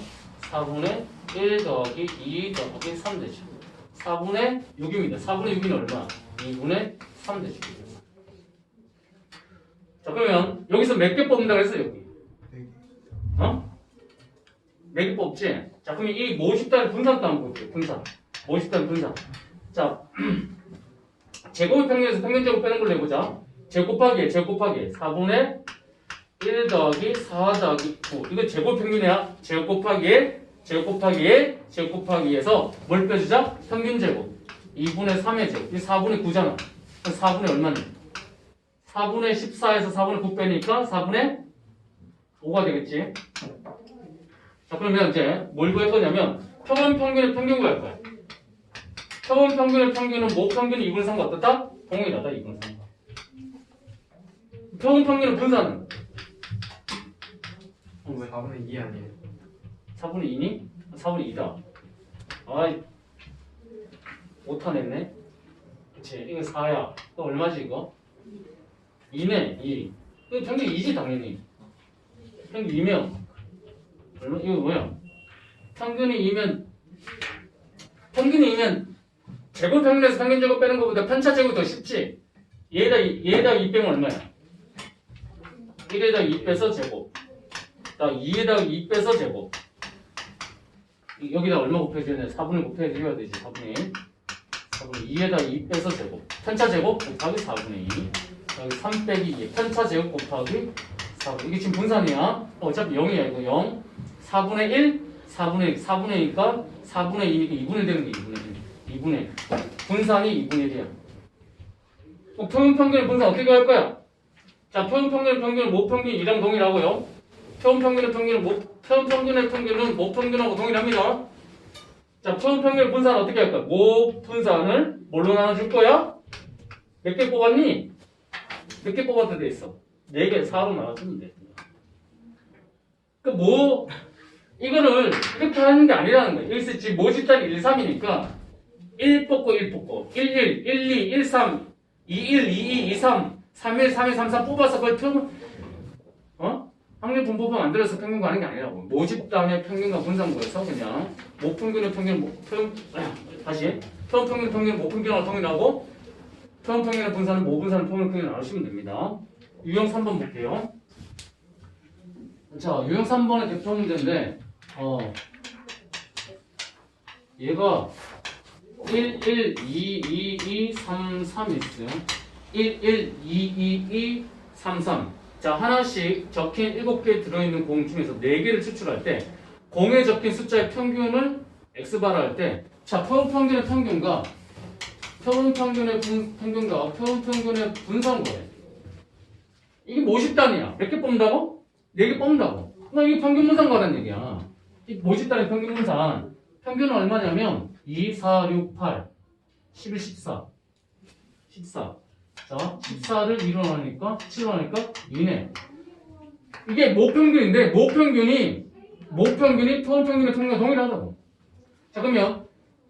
4분의 1 더하기 2 더하기 3 되죠. 4분의 6입니다. 4분의 6이면 얼마? 2분의 3 되죠. 자, 그러면 여기서 몇 개 뽑는다고 했어, 여기? 네 개. 어? 4개 뽑지? 자, 그러면 이 모집단의 분산도 한번 볼게요. 분산. 모집단 분산. 자, 제곱의 평균에서 평균제곱 빼는 걸로 해보자. 제곱 곱하기 4분의 1 더하기 4 더하기 9. 이거 제곱 평균이야. 제곱 곱하기 제곱 곱하기에서 뭘 빼주자? 평균 제곱. 2분의 3의 제곱. 이 4분의 9잖아. 그럼 4분의 얼마니? 4분의 14에서 4분의 9 빼니까 4분의 5가 되겠지. 자, 그러면 이제 뭘 구할 거냐면 표본 평균의 평균 구할 거야. 표본 평균의 평균은 모 평균이 2분의 3과 어떻다? 동일하다. 2분의 3과. 표본 평균의 분산은? 4분의 2 아니에요? 4분의 2니? 4분의 2다. 아이, 못하냈네. 그치, 이거 4야. 또 얼마지, 이거? 2네, 2. 이거 평균 2지, 당연히. 평균 2면, 얼마, 이거 뭐야? 평균이 2면, 제곱 평균에서 평균 제곱 빼는 것보다 편차 제곱이 더 쉽지? 얘에다 2 빼면 얼마야? 1에다 2 빼서 제곱. 2에다가 2 빼서 제곱. 여기다 얼마 곱해줘야 돼? 4분의 곱해줘야 되지. 4분의 1. 4분의 2에다 2 빼서 제곱. 편차 제곱 곱하기 4분의 2. 여기 3 빼기 2. 편차 제곱 곱하기 4분의 2. 이게 지금 분산이야. 어차피 0이야. 이거 0. 4분의 1. 4분의 2니까 4분의 2니까 2분의 1 되는 게 2분의 1. 분산이 2분의 1이야. 표본 평균의 분산 어떻게 할 거야? 자, 표본 평균의 평균은 모 평균 2랑 동일하고요. 표본 평균의 평균은 모 평균하고 동일합니다. 자, 표본 평균의 분산은 어떻게 할 거야? 모 분산을 뭘로 나눠줄 거야? 몇 개 뽑았니? 몇 개 뽑았다 돼 있어? 4개, 4로 나눠주면 돼. 이거를 이렇게 하는 게 아니라는 거야. 여기서 지금 모집단이 1, 3이니까 1 뽑고 1 뽑고 1, 1, 1, 2, 1, 3, 2, 1, 2, 2, 2, 3, 3, 1, 3, 2, 3, 4 뽑아서 그걸 확률 분포법 만들어서 평균 구하는 게 아니라고. 모집단의 평균과 분산 구해서 그냥 모평균의 평균, 다시 표본 평균의 평균은 모평균하고 동일하고 표본 평균의 분산은 모분산을 표본 평균으로 나누시면 됩니다. 유형 3번 볼게요. 자, 유형 3번의 대표 문제인데 얘가 1, 1, 2, 2, 2, 3, 3 있어요. 1, 1, 2, 2, 2, 3, 3. 자, 하나씩 적힌 7개 들어있는 공 중에서 4개를 추출할 때 공에 적힌 숫자의 평균을 x바라 할 때 자, 표본 평균의 평균과 표본 평균의 분산 거예요. 이게 모집단이야. 몇 개 뽑는다고? 4개 뽑는다고. 그럼 이게 평균 분산 거라는 얘기야. 이 모집단의 평균 분산. 평균은 얼마냐면 2, 4, 6, 8, 11, 14. 14. 자, 14를 2로 나누니까 7로 나누니까 2네. 이게 모평균인데 모평균이 표본 평균의 평균과 동일하다고. 자, 그러면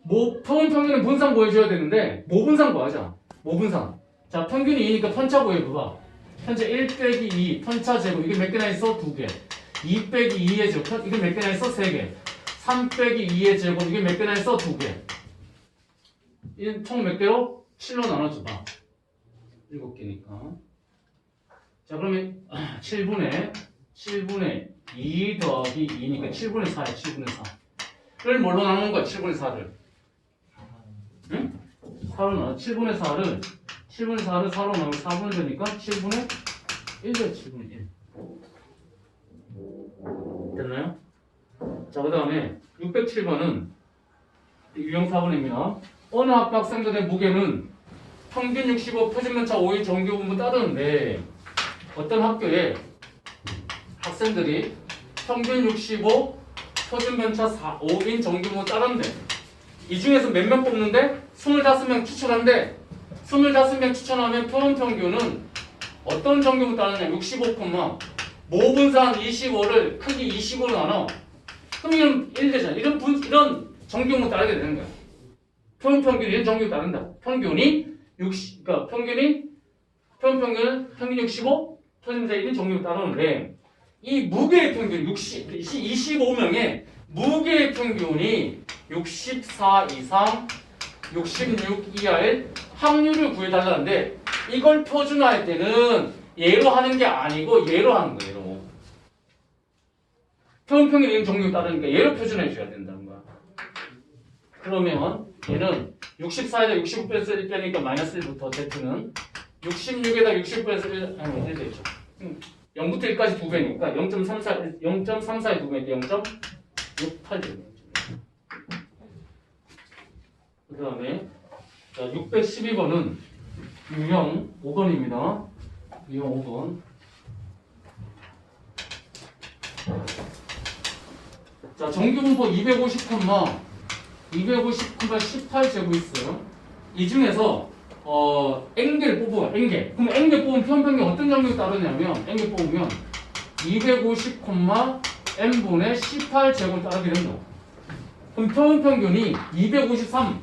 표본 평균은 분산 구해줘야 되는데 모분산 구하자. 모분산. 자, 평균이 2니까 편차 구해봐봐. 편차 1 빼기 2 편차 제곱 이게 몇 개나 있어? 2개. 2 빼기 2의 제곱 이게 몇 개나 있어? 3개. 3 빼기 2의 제곱 이게 몇 개나 있어? 2개. 총 몇 개로? 7로 나눠줘봐. 7개니까. 자, 그러면 7분의 2 더하기 2니까 7분의 4야. 7분의 4를 뭘로 나누는 거야? 7분의 4를. 응? 4로 나눠. 7분의 4를 4로 나누면 4분의 되니까 7분의 1대 7분의 1. 됐나요? 자, 그 다음에 607번은 유형 4번입니다. 어느 학교 학생들의 무게는 평균 65, 표준면차 5인 정규분부 따르는데 어떤 학교에 학생들이 평균 65, 표준면차 5인 정규분부 따르는데 이 중에서 몇 명 뽑는데 25명 추천한데 25명 추천하면 표본 평균은 어떤 정규분부 따르냐 65, 모분산 25를 크기 25로 나눠. 그럼 이건 1되잖아. 이런 정규분부 따르게 되는 거야. 표본 평균이 이런 정규분부 따른다. 평균이 60, 그러니까 표본 평균 65, 표준면차 1인 정규분부 따르는데 이 무게의 평균 25명의 무게의 평균이 64 이상 66 이하의 확률을 구해달라는데 이걸 표준화할 때는 얘로 하는 게 아니고 얘로 하는 거예요. 얘로. 표준평균 이런 종류 따르니까 얘로 표준해 줘야 된다는 거야. 그러면 얘는 64에다 65 빼서 1 빼니까 마이너스 1부터 Z는 66에다 65 빼서 1 되죠. 0부터 1까지 2배니까 0.34의 2배니까 0.68 되죠. 그 다음에 612번은 유형 5번입니다. 유형 5번. 자, 정규분포 250콤마 18제곱 있어요. 이 중에서 N개를 뽑아요. N개. 그럼 N개 뽑으면 표현평균 어떤 정규가 따르냐면 N개 뽑으면 250, N분의 18제곱 따르게 된다. 그럼 표현평균이 253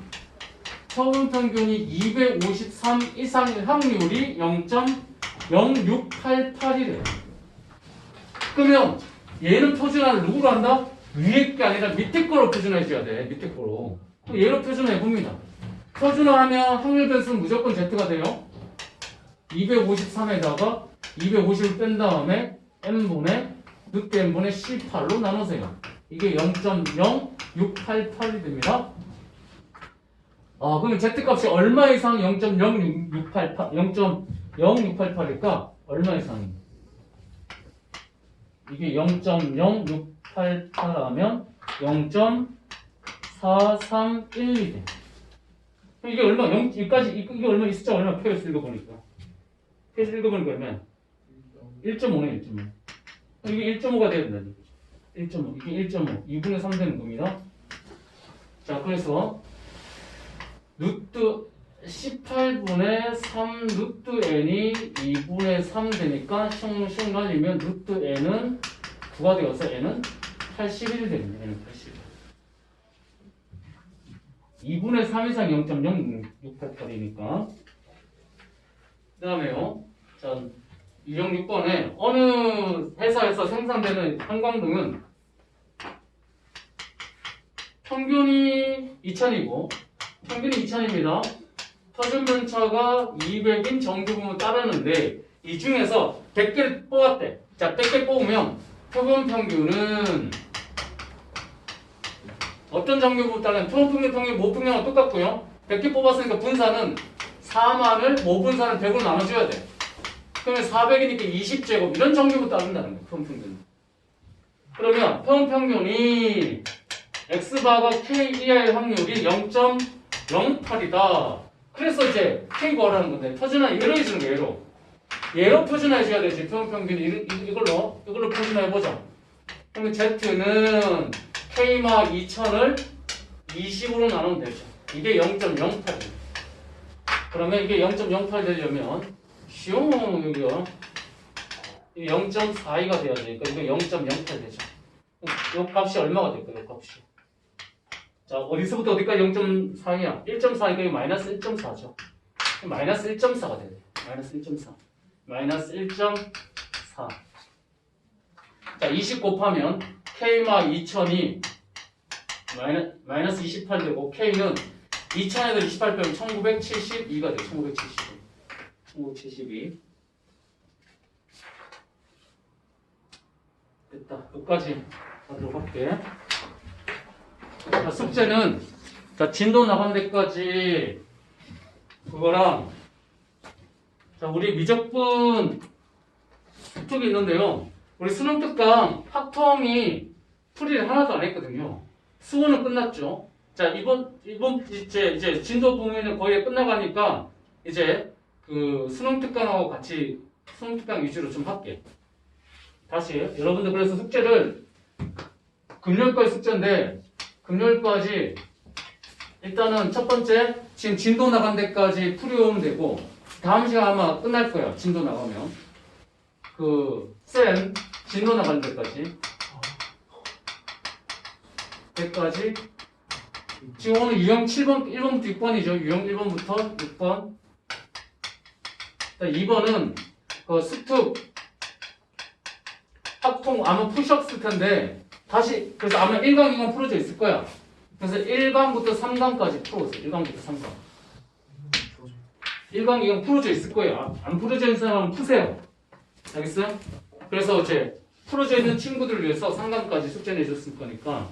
이상의 확률이 0.0688이래요. 그러면 얘는 표준화를 누구로 한다? 위에 게 아니라 밑에 거로 표준화해줘야 돼. 밑에 거로. 얘로 표준화해봅니다. 표준화하면 확률 변수는 무조건 Z가 돼요. 253에다가 250을 뺀 다음에 N분의 루트 N분의 18로 나누세요. 이게 0.0688이 됩니다. 그러면 Z값이 얼마 이상 0.0688일까? 얼마 이상이? 이게 0.0688하면 0.4312 돼. 이게 얼마? 이게 얼마? 이 숫자 얼마? 표에서 읽어보니까. 표에서 읽어보니까 얼마야? 1.5네, 1.5. 이게 1.5가 돼야 된다. 1.5. 이게 1.5. 2분의 3 되는 겁니다. 자, 그래서 루트 18분의 3 루트 n이 2분의 3 되니까 슝슝 갈리면 루트 n은 9가 되어서 n은 81 됩니다. n은 81. 2분의 3 이상 0.0688이니까. 그 다음에요. 자, 유형 6번에 어느 회사에서 생산되는 형광등은 평균이 2000이고 평균이 2000입니다. 표준편차가 200인 정규분을 따르는데 이 중에서 100개를 뽑았대. 자, 100개 뽑으면 표준평균은 어떤 정규분을 따르는 표준평균, 모분량은 똑같고요. 100개 뽑았으니까 분산은 4만을 모분산을 100으로 나눠줘야 돼. 그러면 400이니까 20제곱 이런 정규분을 따른다는 거예요. 표준평균. 그러면 표준평균이 X바가 K 이하의 확률이 0.08이다. 그래서 이제 K 구하라는 건데 표준화 얘로 해주는 거예요. 얘로 표준화해줘야 되지. 표준평균 이걸로 표준화해보자. 그러면 Z는 K마 2000을 20으로 나누면 되죠. 이게 0.08이에요. 그러면 이게 0.08 되려면 쉬운 여기요. 0.42가 돼야 되니까 이거 0.08 되죠. 이 값이 얼마가 될까요? 이 값이. 자, 어디서부터 어디까지 0.4이야? 1.4니까 마이너스 1.4죠. 마이너스 1.4가 돼야 돼. 마이너스 1.4. 마이너스 1.4. 자, 20 곱하면 K마 2000이 마이너스 28 되고 K는 2000에서 28 빼면 1972가 돼. 1972. 됐다. 여기까지 하도록 할게. 자, 숙제는 자, 진도 나간 데까지 그거랑 자, 우리 미적분 쪽에 있는데요. 우리 수능 특강 학통이 풀이를 하나도 안 했거든요. 수원은 끝났죠. 자, 이번 이제 진도 부분은 거의 끝나가니까 이제 그 수능 특강하고 같이 수능 특강 위주로 좀 할게. 다시 여러분들 그래서 숙제를 금요일까지 숙제인데 금요일까지 일단은 첫 번째 지금 진도 나간 데까지 풀이오면 되고 다음 시간 아마 끝날 거야. 진도 나가면 그 쌤 진도 나간 데까지 지금 오늘 유형 7번 1번부터 6번이죠. 유형 1번부터 6번 2번은 그 스툭 학통 아마 푸셨을 텐데 다시 그래서 아마 1강, 2강 풀어져 있을 거야. 그래서 1강부터 3강까지 풀어보세요. 1강부터 3강. 1강, 2강 풀어져 있을 거예요. 안 풀어져 있는 사람은 푸세요. 알겠어요? 그래서 이제 풀어져 있는 친구들을 위해서 3강까지 숙제 내줬을 거니까.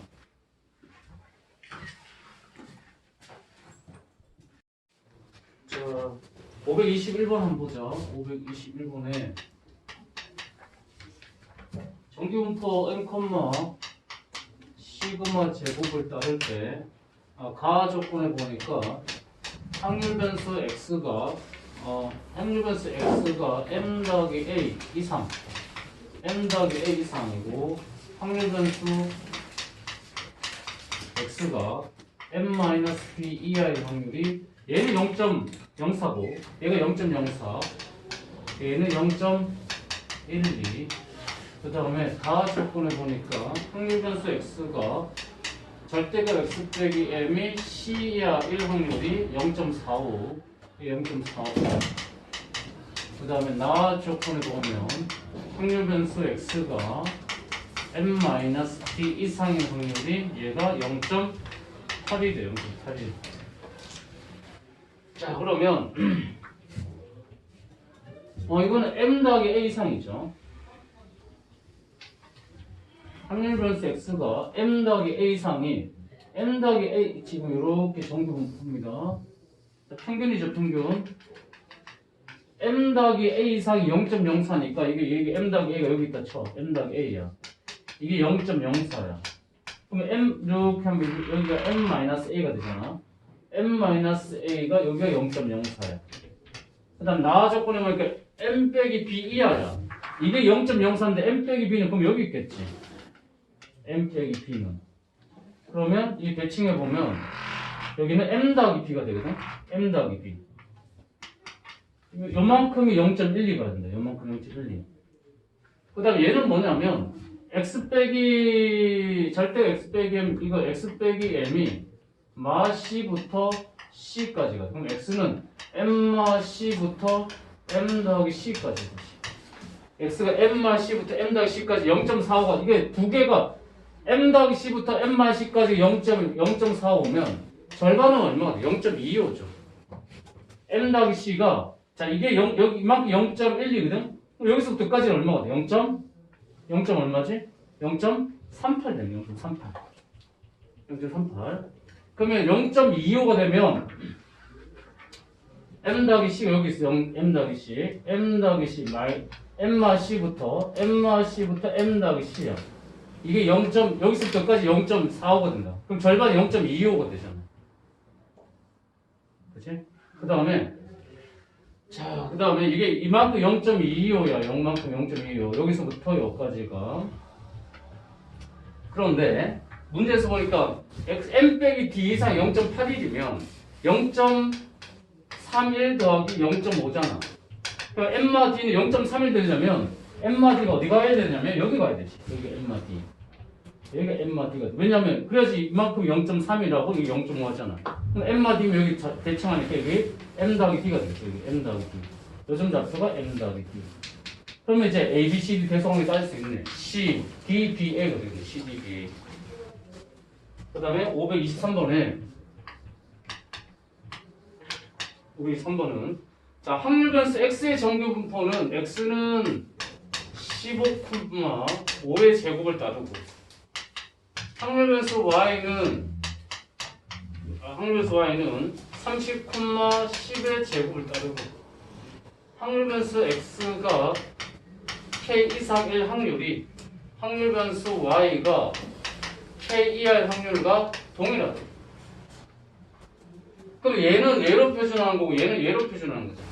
자, 521번 한번 보자. 521번에 정규분포 n, 시그마 제곱을 따를 때 가 조건에 보니까 확률 변수 x가 m 더하기 a 이상 이상이고 확률 변수 x가 m-b 이하의 확률이 얘는 0.04고 얘가 0.04 얘는 0.12 그 다음에 가 조건에 보니까 확률 변수 x가 절대값 x 빼기 m이 c 이하 1 확률이 0.45 그 다음에 나 조건에 보면 확률 변수 x가 m-b 이상의 확률이 얘가 0.81이에요. 0.81. 자 그러면 이거는 m 더하기 a 이상이죠. 확률 변수 x가 m 더하기 a 이상이 m 더하기 a 지금 이렇게 정규 분포입니다. 평균이죠, 평균. m 더하기 a 이상이 0.04니까 이게 m 더하기 a가 여기 있다 쳐. m 더하기 a야. 이게 0.04야. 그러면 m 이렇게 하면 여기가 m-a가 되잖아. m-a가 여기가 0.04야. 그 다음 나 조건에 보니까 m 빼기 b 이하야. 이게 0.04인데 m 빼기 b는 그럼 여기 있겠지. m 빼기 b는. 그러면 이 대칭해 보면 여기는 m 더하기 b가 되거든. m 더하기 b. 요만큼이 0.12가 된다. 요만큼 0.12. 그 다음에 얘는 뭐냐면 x 빼기 절대 x 빼기 m 이거 x 빼기 m이 마 c부터 c까지가. 그럼 x는 m마 c부터 m 더하기 c까지. x가 m마 c부터 m 더하기 c까지 0.45가 이게 두 개가 m 더하기 c부터 m마 c까지 0.45면 절반은 얼마가 돼? 0.25죠. m 더하기 c가 자 이게 여기 이만큼 0.12거든. 그럼 여기서부터 여기까지는 얼마가 돼? 0. 얼마지? 0.38 되네. 0.38. 그러면 0.25가 되면 m 더하기 c가 여기 있어. m 더하기 c. m 더하기 c m마 c부터 m 더하기 c야. 이게 0. 여기서부터 여기까지 0.45가 된다. 그럼 절반이 0.25가 되잖아. 그치? 그 다음에 이게 이만큼 0.25야. 0만큼 0.25. 여기서부터 여기까지가. 그런데 문제에서 보니까 m 빼기 d 이상 0.81이면 0.31 더하기 0.5잖아. 그러니까 m마 d는 0.31 되려면 m마 d가 어디 가야 되냐면 여기 가야 되지. 여기 m마 d. 여기가 m마 d가 돼. 왜냐면 그래야지 이만큼 0.3이라고 이게 0.5 하잖아. 그럼 m마 d면 여기 대칭하니까 여기 m 더하기 d가 되겠죠. 여기 m 더하기 d. 요점 좌표가 m 더하기 d. 그러면 이제 a, b, c, d 대성함이 따질 수 있네. c, d, b, a가 되겠네. c, d, b, a. 그 다음에 523번에 523번은 자 확률 변수 x의 정규 분포는 x는 15,5의 제곱을 따르고 확률 변수 y는 30,10의 제곱을 따르고 확률 변수 x가 k 이상 1 확률이 확률 변수 y가 k 이하의 확률과 동일하다. 그럼 얘는 얘로 표준하는 거고 얘는 얘로 표준하는 거잖아.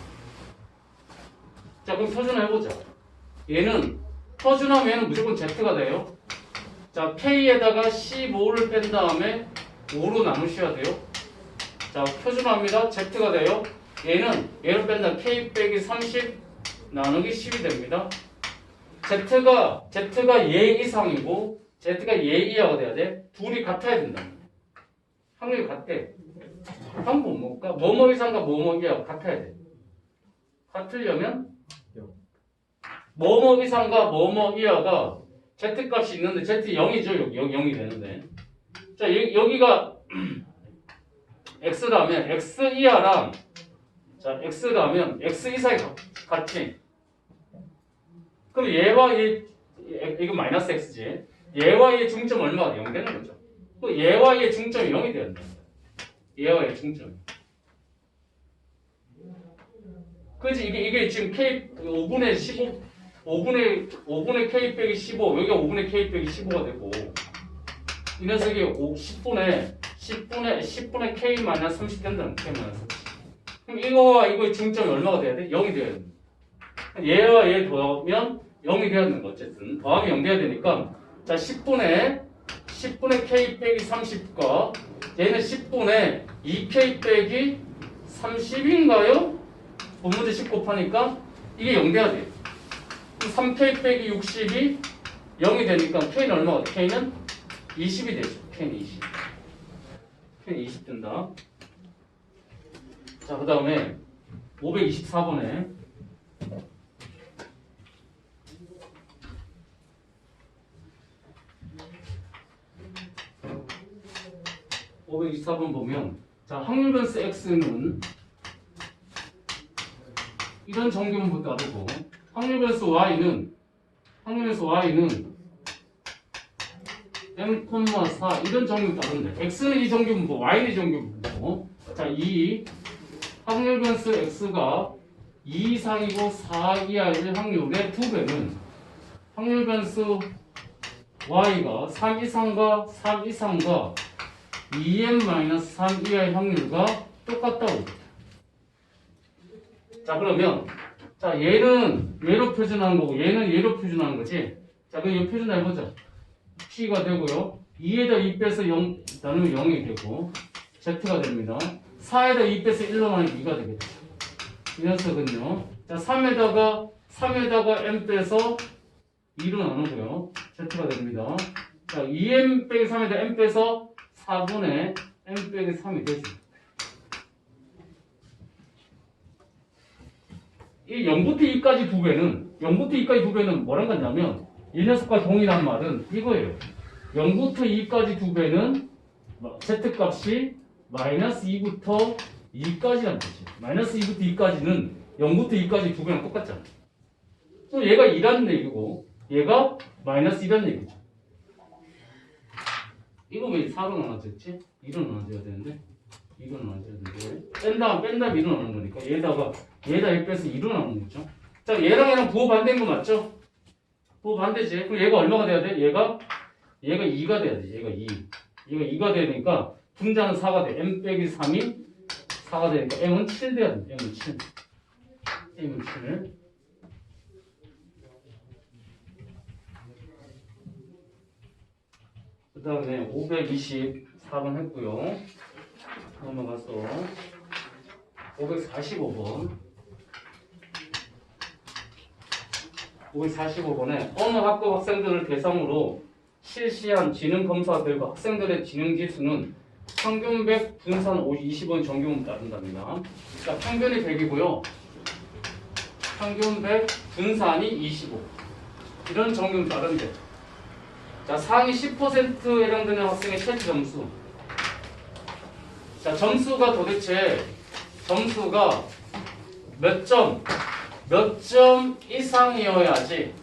자 그럼 표준해보자. 얘는 표준하면 얘는 무조건 z가 돼요. 자 k에다가 15를 뺀 다음에 5로 나누셔야 돼요. 자 표준합니다. z가 돼요. 얘는 얘로 뺀다 k 빼기 30 나누기 10이 됩니다. z가 얘 이상이고 z가 얘 이하가 돼야 돼. 둘이 같아야 된다. 확률이 같대. 방법 뭘까? 뭐뭐 이상과 뭐뭐 이하 같아야 돼. 같으려면 뭐뭐 이상과 뭐뭐 이하가 Z값이 있는데 Z 0이죠. 여기 0이 되는데. 자, 여기가 X라면 X 이하랑 자, X라면 X 이상이 같지. 그럼 얘와 얘 이거 마이너스 X지. 얘와 얘 중점 얼마가 돼? 0 되는 거죠. 또 얘와 얘 중점이 0이 되는 거야. 얘와 얘 중점이. 그지 이게 지금 K 5분의 15 5분의 K 빼기 15 여기가 5분의 K 빼기 15가 되고 이 녀석이 10분의 K 마이너스 30 된다는 K 마이너스 30. 그럼 이거와 이거의 중점이 얼마가 돼야 돼? 0이 돼야 돼. 얘와 얘 더하면 0이 돼야 되는 거 어쨌든 더하면 0 돼야 되니까 자 10분의 K 빼기 30과 얘는 10분의 2K 빼기 30인가요? 본문제 10 곱하니까 이게 0 돼야 돼. 3K 빼기 60이 0이 되니까 K는 얼마가 돼? K는 20이 되죠. K는 20. K는 20 된다. 자, 그 다음에 524번에 524번 보면 자, 확률 변수 X는 이런 정규문부터 다르고 확률 변수 Y는 M,4 이런 정규문 다른데 X는 이 정규문부, Y는 이 정규문부. 자, 이 확률 변수 X가 2 이상이고 4 이하일 확률의 2배는 확률 변수 Y가 3 이상과 3 이상과 2n-3 이하의 확률과 똑같다고. 자, 그러면 자, 얘는 얘로 표준하는 거고 얘는 얘로 표준하는 거지. 자, 그럼 이거 표준해보자. P가 되고요. 2에다 2 빼서 0 나누면 0이 되고 Z가 됩니다. 4에다 2 빼서 1 나누면 2가 되겠죠. 이 녀석은요. 자, 3에다가 M 빼서 2로 나누고요. Z가 됩니다. 자, 2M 빼기 3에다 M 빼서 4분의 M 빼기 3이 되죠. 이 0부터 2까지 2배는 뭐랑 같냐면 이 녀석과 동일한 말은 이거예요. 0부터 2까지 2배는 Z값이 마이너스 2부터 2까지란 뜻이에요. 마이너스 2부터 2까지는 0부터 2까지 2배랑 똑같잖아. 그럼 얘가 2라는 얘기고 얘가 마이너스 2라는 얘기죠. 이거 왜 4로 나눠졌지? 2로 나눠져야 되는데 2로 나눠져야 되는데 뺀 다음 2로 나누는 거니까 얘에다 1 빼서 2로 나누는 거죠. 자, 얘랑 부호 반대인 거 맞죠? 부호 반대지. 그럼 얘가 얼마가 돼야 돼? 얘가 2가 돼야 돼. 얘가 2가 되니까 분자는 4가 돼. M 빼기 3이 4가 되니까 M은 7 돼야 돼. M은 7. 그 다음에 524번 했고요. 넘어가서 545번에 어느 학급 학생들을 대상으로 실시한 지능 검사 결과 학생들의 지능 지수는 평균 100, 분산 20원 정규문 따른답니다. 자, 평균이 100이고요. 평균 100, 분산이 25. 이런 정규문 따른데. 자, 상위 10%에 해당되는 학생의 최저 점수. 자, 점수가 몇 점 이상이어야지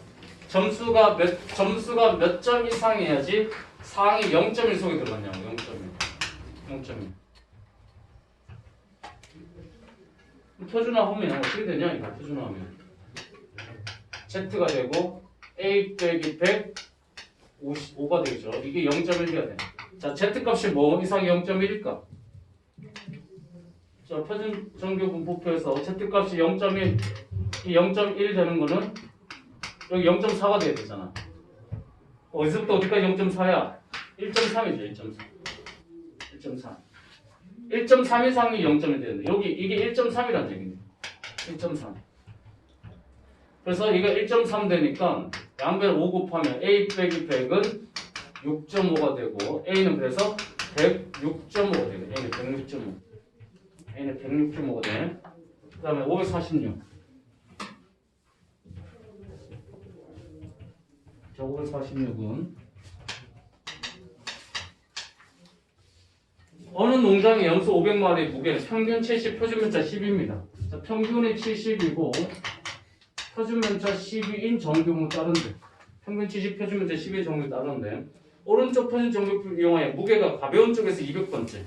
점수가 몇 점 이상이어야지 상위 0.1 속에 들어갔냐고. 0.1 표준화하면 어떻게 되냐 이거 표준화하면 Z가 되고 A 빼기 155가 되죠. 이게 0.1가 돼. 자, Z값이 뭐 이상이 0.1일까? 자, 표준 정규 분포표에서 Z값이 0.1 이 0.1 되는 거는 여기 0.4가 돼야 되잖아. 어디서부터 어디까지 0.4야? 1.3이죠. 1.3 이상이 0.1 되는데 여기 이게 1.3이라는 얘기입니다. 1.3 그래서 이거 1.3 되니까 양변을 5 곱하면 A 빼기 100은 6.5가 되고 A는 그래서 106.5가 되고 A는 106.5가 돼. 그 다음에 546 자, 546은 어느 농장의 염소 500마리 무게는 평균 70, 표준면차 10입니다. 자, 평균이 70이고 표준면차 12인 정규모 따른데 평균 70, 표준면차 12인 정규모 따른데 오른쪽 표준 정규표를 이용하여 무게가 가벼운 쪽에서 200번째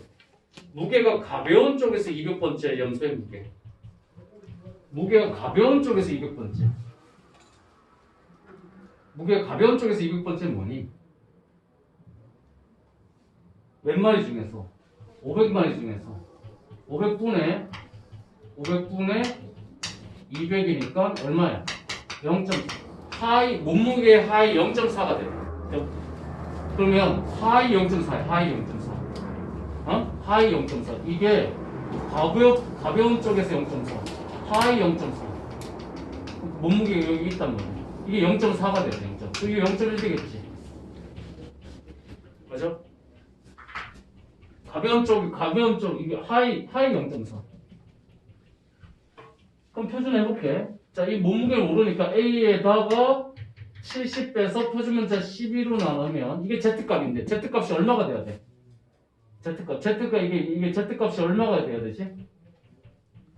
무게가 가벼운 쪽에서 200번째 염소의 무게 무게가 가벼운 쪽에서 200번째 무게가 가벼운 쪽에서 200번째는 뭐니? 몇 마리 중에서? 500마리 중에서 500분의 200이니까 얼마야? 0.4 몸무게 하이 0.4가 돼. 그러면 하이 0.4야. 하이 0.4. 하이 0.4. 이게 가벼운 쪽에서 0.4. 하이 0.4. 몸무게가 여기 있단 말이야. 이게 0.4가 돼. 0.4. 이게 0.1 되겠지. 맞아? 가벼운 쪽 이게 하이 0.4. 그럼 표준해볼게. 자, 이 몸무게를 모르니까 A에다가 70 빼서 표준문자 12로 나누면 이게 Z값인데 Z값이 얼마가 돼야 돼? Z값 이게 Z값이 얼마가 돼야 되지?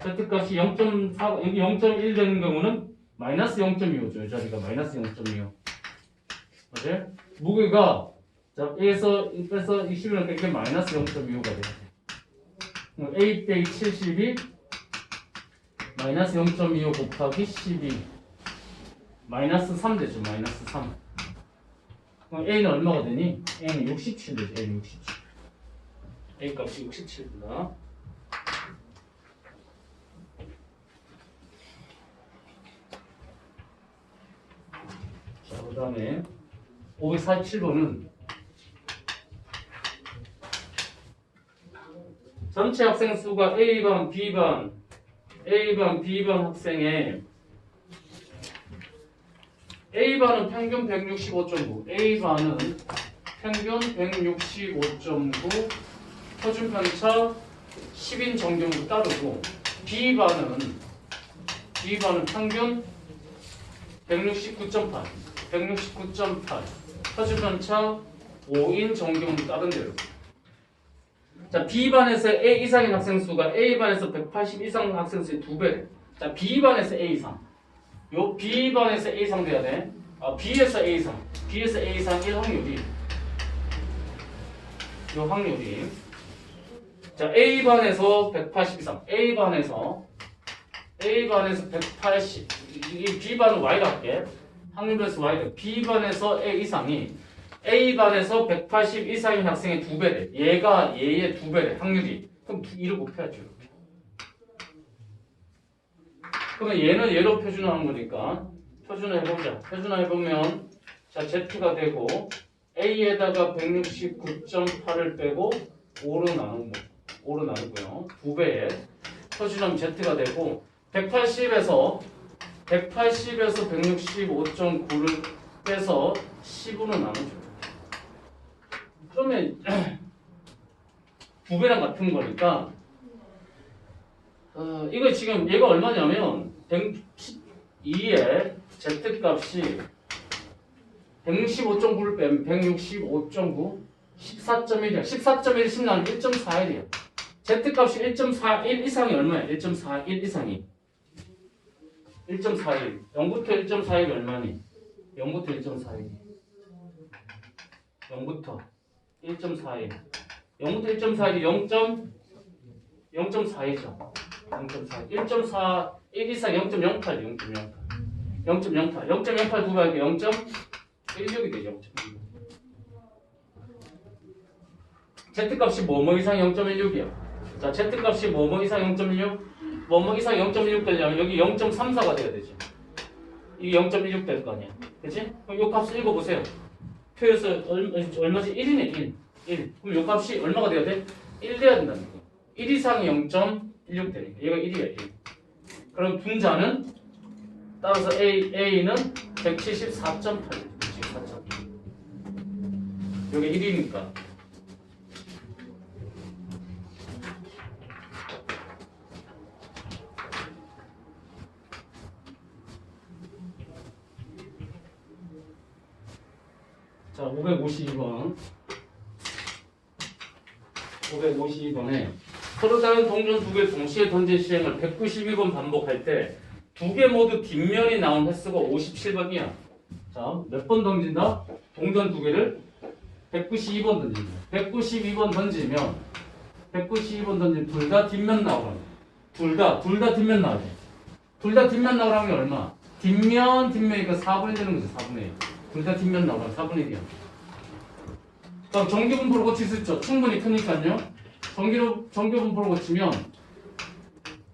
Z값이 0.4 여기 0.1 되는 경우는 마이너스 0.25죠. 이 자리가 마이너스 0.25. 맞아요? 무게가 자, A에서 빼서 20이니까 이게 마이너스 0.25가 돼야 돼. 그럼 A 빼기 70이 마이너스 0.25 곱하기 12 마이너스 3 되죠. 마이너스 3. 그럼 A는 얼마가 되니? A는 67 되죠. A는 67. A 값이 67입니다. 자, 그 다음에 547번은 전체 학생 수가 A반, B반, B반 학생의 A반은 평균 165.9, A반은 평균 165.9, 표준편차 10인 정규로 따르고 B반은 평균 169.8, 표준편차 5인 정규로 따른 대로. 자, B반에서 A 이상인 학생 수가 A반에서 180 이상 학생 수의 2배래. 자, B반에서 A 이상. 요 B반에서 A 이상 돼야 돼. B에서 A 이상. B에서 A 이상 1 확률이. 요 확률이. 자, A반에서 180 이상. A반에서 180. 이 B반은 Y라 할게. 확률에서 Y래. B반에서 A 이상이 A반에서 180 이상인 학생의 2배래. 얘가 얘의 2배래. 확률이. 그럼 2를 곱해야죠. 이렇게. 그러면 얘는 얘로 표준화한 거니까 표준화해보자. 표준화해보면 자, Z가 되고 A에다가 169.8을 빼고 5로 나누고요. 2배에 표준하면 Z가 되고 180에서 165.9를 빼서 10으로 나누죠. 그러면 2배랑 같은 거니까 이거 지금 얘가 얼마냐면 112의 Z값이 165.9를 빼면 165.9 14.1이야. 14.1 10 나누면 1.41이야. Z값이 1.41 이상이 얼마야? 1.41 이상이 1.41 0부터 1.41이 얼마니? 0부터 1.41 0부터 1.41 0부터 1.41이 0.42죠. 0.4 1.4 1 이상 0.08 0.08 2배하기 0.16이 되죠. 0.16 Z값이 뭐뭐 이상 0.16이야. 자, Z값이 뭐뭐 이상 0.16 뭐뭐 이상 0.16 되려면 여기 0.34가 돼야 되지. 이게 0.16 될 거 아니야. 그치? 그럼 요 값을 읽어보세요. 표에서 얼마지? 1이네 1. 그럼 요 값이 얼마가 돼야 돼? 1 돼야 된다는 거. 1 이상이 0.16 되니까 얘가 1이야 1. 그럼 분자는 따라서 A는 174.8. 여기 1이니까. 자, 552번. 552번에 서로 다른 동전 두 개 동시에 던질 시행을 192번 반복할 때 두 개 모두 뒷면이 나온 횟수가 57번이야. 자, 몇 번 던진다? 동전 두 개를 192번 던진다. 192번 던지면 192번 던지면 둘 다 뒷면 나오라. 둘 다 뒷면 나오지. 둘 다 뒷면 나오라는 게 얼마? 뒷면이니까 4분의 1 되는 거죠. 4분의 1. 둘 다 뒷면 나오라. 4분의 1이야. 그럼 정규분포를 고칠 수 있죠. 충분히 크니까요. 정규분포를 고치면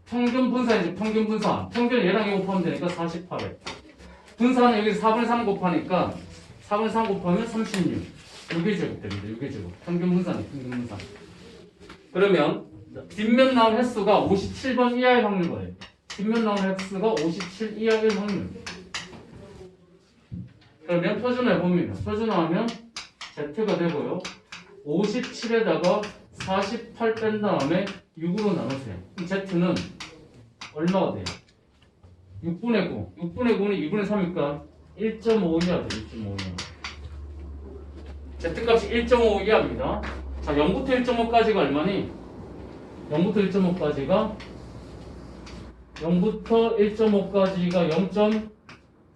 평균 분산이지. 평균 분산. 평균은 얘랑 이거 곱하면 되니까 48에. 분산은 여기서 4분의 3 곱하니까 4분의 3 곱하면 36. 6의 제곱 됩니다. 6의 제곱. 평균 분산이에요. 평균 분산. 그러면 뒷면 나온 횟수가 57번 이하의 확률 거예요. 뒷면 나온 횟수가 57 이하의 확률. 그러면 표준화해봅니다. 표준화하면 Z가 되고요. 57에다가 48 뺀 다음에 6으로 나누세요. 그럼 Z는 얼마가 돼요? 6분의 9. 6분의 9는 2분의 3이니까 1.5이하 돼요. 1.5이하. Z값이 1.5 이하입니다. 자, 0부터 1.5까지가 얼마니? 0부터 1.5까지가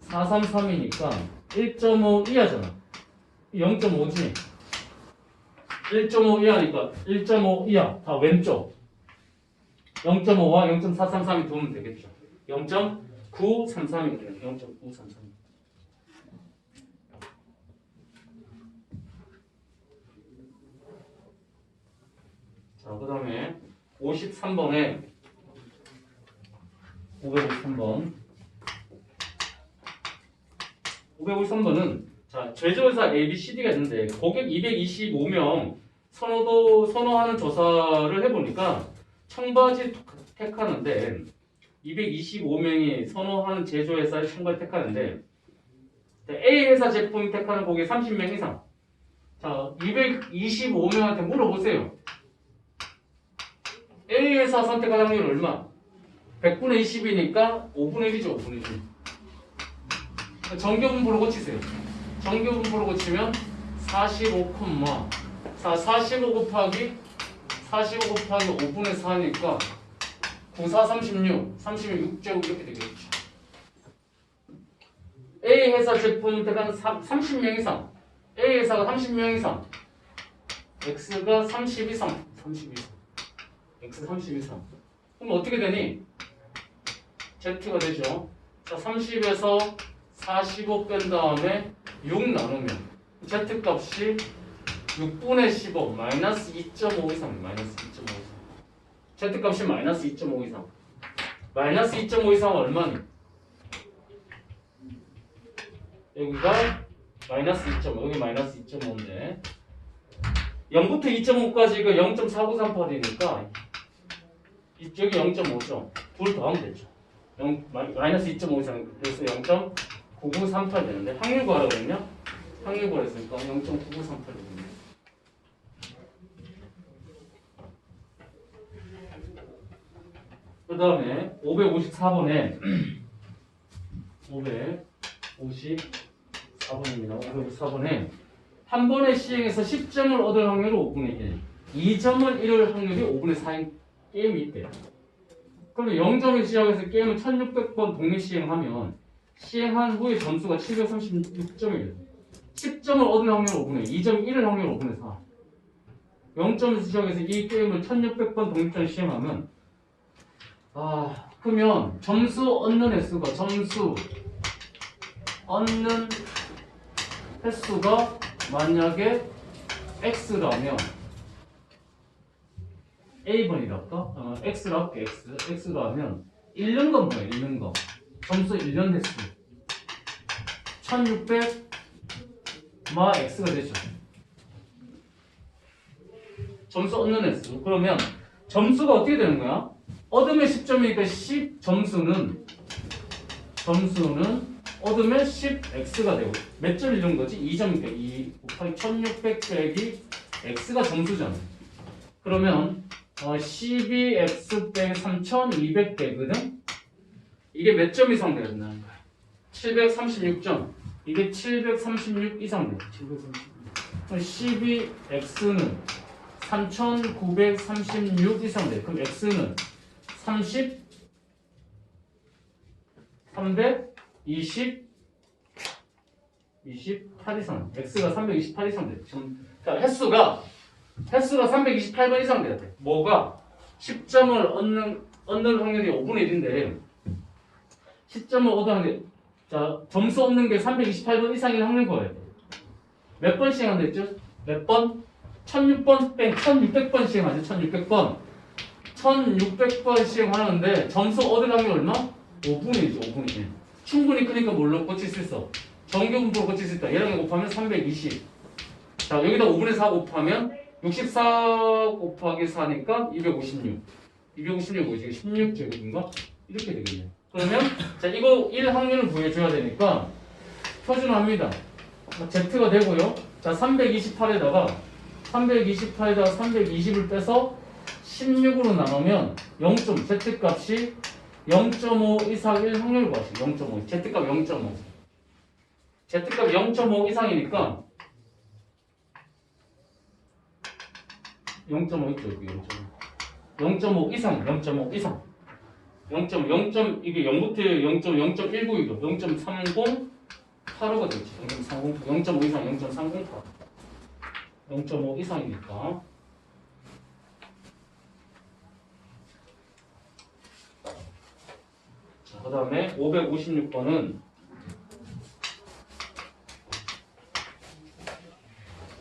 0.433이니까 1.5 이하잖아. 0.5지. 1.5 이하니까 1.5 이하. 다 왼쪽. 0.5와 0.433이 도우면 되겠죠. 0.933이거든요. 0.933. 자, 그 다음에 53번에 553번. 553번은 자, 제조회사 ABCD가 있는데 고객 225명 선호하는 조사를 해보니까 청바지 택하는데 225명이 선호하는 제조회사의 청바지 택하는데 A 회사 제품 택하는 고객 30명 이상. 자, 225명한테 물어보세요. A 회사 선택할 확률 얼마? 100분의 20이니까 5분의 1이죠. 5분의 1. 정규분포로 고치세요. 정규분포로 고치면 45, 45 곱하기 5분의 4니까 94, 36, 6제곱 이렇게 되겠죠. A 회사 제품 대간 30명 이상. A 회사가 30명 이상. X가 30 이상. 30 이상. X 30 이상. 그럼 어떻게 되니? Z가 되죠. 자, 30에서 45 뺀 다음에 6 나누면 Z 값이 6분의 15 마이너스 2.5 이상. 마이너스 2.5 이상. Z 값이 마이너스 2.5 이상. 마이너스 2.5 이상 얼마니? 여기가 마이너스 2.5, 여기 마이너스 2.5인데 0부터 2.5까지가 0.4938이니까 이쪽이 0.5죠. 둘 더하면 되죠. 마이너스 2.5 이상, 그래서 0.9938 되는데 확률 구하라거든요. 확률 구했으니까 0.9938 되거든요. 그 다음에 554번에 554번입니다. 554번에 한 번의 시행에서 10점을 얻을 확률이 5분의 1, 2점을 잃을 확률이 5분의 4인 게임이 있대요. 그러면 0점을 시작해서 게임을 1600번 동일 시행하면 시행한 후의 점수가 736점이에요. 10점을 얻을 확률 5분의 1, 2점 잃을 확률 5분의 4. 0점에서 시작해서 이 게임을 1600번 동일점 시행하면 그러면 점수 얻는 횟수가 만약에 x라면 a번이랄까? x라 할게. x라면 잃는 건 뭐예요? 잃는 거. 점수 잃는 횟수 1600 마 x가 되죠. 점수 얻는 횟수. 그러면 점수가 어떻게 되는 거야? 얻으면 10점이니까 10 점수는 얻으면 10x가 되고 몇 점 잃은 거지? 2점이니까 2 곱하기 1600 빼기 x가 점수잖아. 그러면 12x 빼기 3200 되거든? 이게 몇 점 이상 되었나는 거야? 736점. 이게 736 이상 돼. 736. 12x는 3936 이상 돼. 그럼 x는 328 이상. x가 328 이상 돼. 지금 그러니까 횟수가 328번 이상 돼야 돼. 뭐가 10점을 얻는 확률이 5분의 1인데 10점을 얻어야 돼. 자, 점수 없는 게 328번 이상인 확률 거예요. 몇 번 시행한다 했죠? 몇 번? 1600번 시행하죠. 1600번. 1600번 시행하는데 점수 얻을 확률 얼마? 5분의 1이죠. 5분의 1. 충분히 크니까 뭘로 고칠 수 있어? 정규분포로 고칠 수 있다. 얘랑 곱하면 320. 자, 여기다 5분의 4 곱하면 64 곱하기 4니까 256. 256 뭐지? 16제곱인가? 이렇게 되겠네요. 그러면 자 이거 1 확률을 구해줘야 되니까 표준화합니다. Z가 되고요. 자 328에다가 320을 빼서 16으로 나누면 0. Z값이 0.5 이상 1 확률을 구하시. 0.5. Z값 0.5. Z값 0.5 이상이니까 0.5 있죠. 0.5 이상. 0.5 이상. 0. 이게 0부터 0.19이고 0.308호가 되지. 0.5 이상 0.308. 0.5 이상이니까. 자, 그 다음에 556번은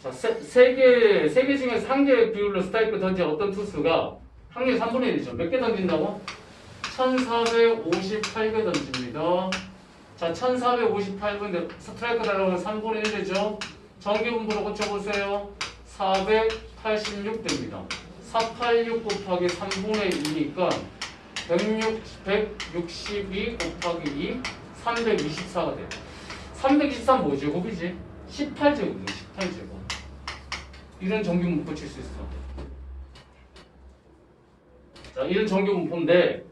자, 세 개 중에서 한 개 비율로 스트라이크 던진 어떤 투수가 확률 3분의 1이죠. 몇 개 던진다고? 1458개 던집니다. 자, 1458개인데 스트라이크 달라면 3분의 1 되죠. 정규분포로 고쳐보세요. 486 됩니다. 486 곱하기 3분의 2니까 162 곱하기 2, 324가 돼요. 323 뭐제곱이지? 18제곱이네. 18제곱. 이런 정규분포 고칠 수 있어. 자, 이런 정규분포인데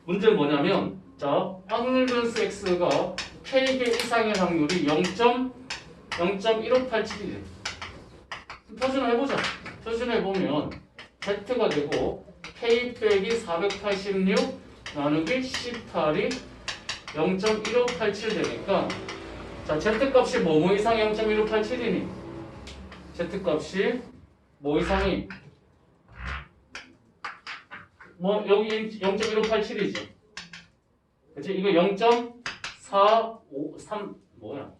문제는 뭐냐면 자, 확률 변수 x가 k개 이상의 확률이 0.1587이래. 표준화해보자. 표준화해보면 z가 되고 k 빼기 486 나누기 18이 0.1587 되니까 자, z값이 뭐 이상이 0.1587이니? z값이 뭐 이상이? 뭐 여기 0.1587이지. 그치? 이거 0.453 뭐야?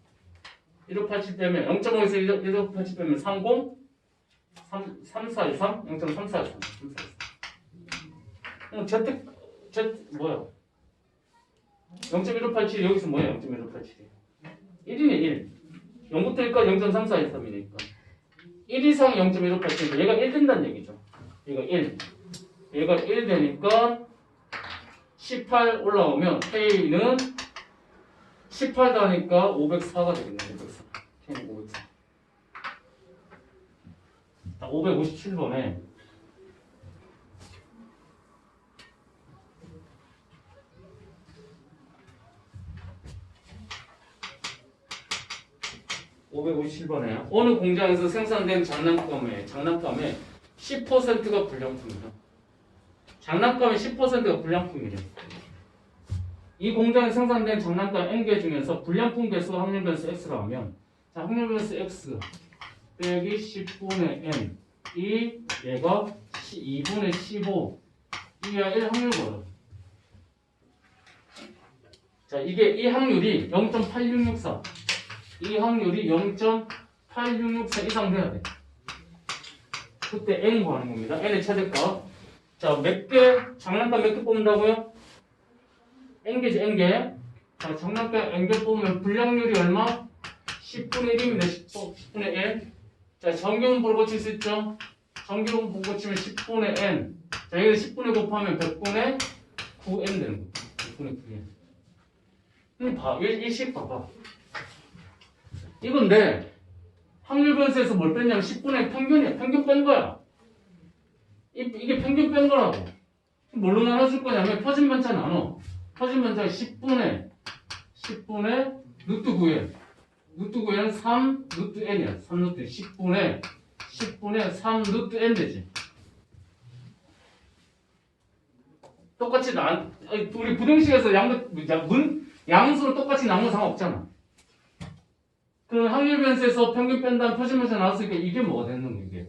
1587 빼면 0.5에서 1587 빼면 30 3423 0.3423 Z 뭐야? 0.1587 여기서 뭐야? 0.1587이 1이네 1. 0부터 1까지 0.3423이니까 1 이상 0.1587이니까 얘가 1 된다는 얘기죠. 얘가 1. 얘가 1 되니까 18 올라오면 K는 18 더하니까 504가 되겠네. 504. K는 504. 557번에 어느 공장에서 생산된 장난감의 10%가 불량품이다. 장난감의 10%가 불량품이래. 이 공장에 생산된 장난감 N개 중에서 불량품 개수가 확률 변수 X라 하면 자, 확률 변수 X 빼기 10분의 N 이 얘가 2분의 15 이야 1 확률 거야. 자, 이게 이 확률이 0.8664 이 확률이 0.8664 이상 돼야 돼. 그때 N 구하는 겁니다. N의 최대값. 자, 장난감 몇 개 뽑는다고요? N개지, N개. 자, 장난감 N개 뽑으면 불량률이 얼마? 10분의 1입니다. 10분의 1. 자, 정규분포를 고칠 수 있죠? 정규분포 고치면 10분의 N. 자, 여기서 10분의 곱하면 100분의 9N 되는 거야. 100분의 9N. 봐. 일식 봐봐. 이건데, 확률 변수에서 뭘 뺐냐면 10분의 평균이야. 평균 뺀 거야. 이게 평균 뺀 거라고. 뭘로 나눠줄 거냐면 퍼진 반차 나눠. 퍼진 반차가 10분의 루트 9에 루트 9n은 3 루트 n이야. 3 루트 10분의 3 루트 n 되지. 똑같이 우리 부등식에서 양수로 똑같이 나누면 상관없잖아. 그럼 확률 변수에서 평균 뺀다는 표준 변수 나왔으니까 이게 뭐가 되는 거야, 이게?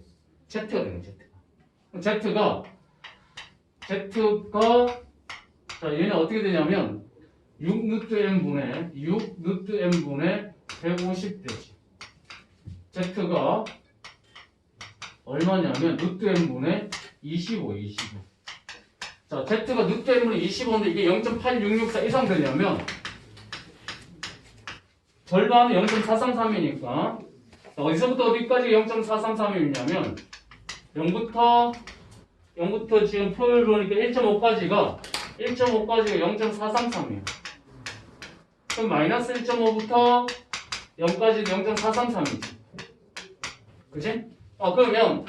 Z가 되는 거야, Z가 자, 얘는 어떻게 되냐면 6 루트 n분의 150 되지. Z가 얼마냐면 루트 n분의 25. 자, Z가 루트 n분의 25인데 이게 0.8664 이상 되려면 절반은 0.433이니까 어디서부터 어디까지 0.433이냐면 0부터 지금 표를 보니까 1.5까지가 0.433이에요. 그럼 마이너스 1.5부터 0까지도 0.433이지. 그치? 그러면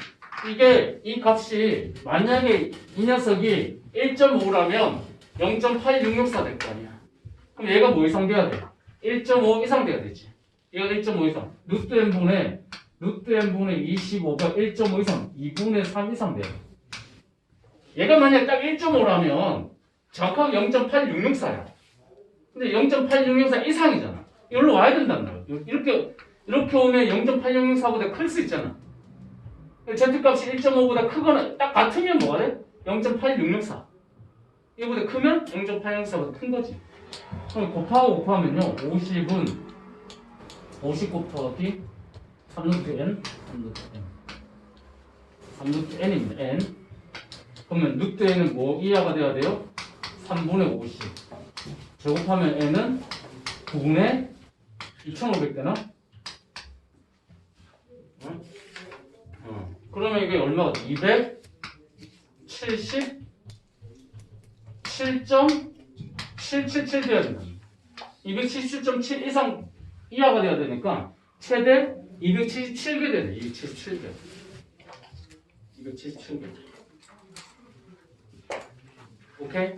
이 값이 만약에 이 녀석이 1.5라면 0.8664 될 거 아니야. 그럼 얘가 뭐 이상 돼야 돼? 1.5 이상 돼야 되지. 얘가 1.5 이상. 루트 n분의 25가 1.5 이상, 2분의 3 이상 돼요. 얘가 만약 딱 1.5라면 정확하게 0.8664야. 근데 0.8664 이상이잖아. 여기로 와야 된단 말이야. 이렇게 오면 0.8664보다 클 수 있잖아. Z값이 1.5보다 크거나 딱 같으면 뭐가 돼? 0.8664. 이거보다 크면 0.8664보다 큰 거지. 그럼 곱하면요. 50 곱하기 3루트 n 3루트 n입니다. n. 그러면 루트 n은 뭐 이하가 돼야 돼요? 3분의 50. 제곱하면 n은 9분의 2500 되나? 그러면 이게 얼마가 돼? 277.777 돼야 된다. 277.7 이상 이하가 돼야 되니까 최대 277개 돼야 돼. 277개. 277개. 오케이?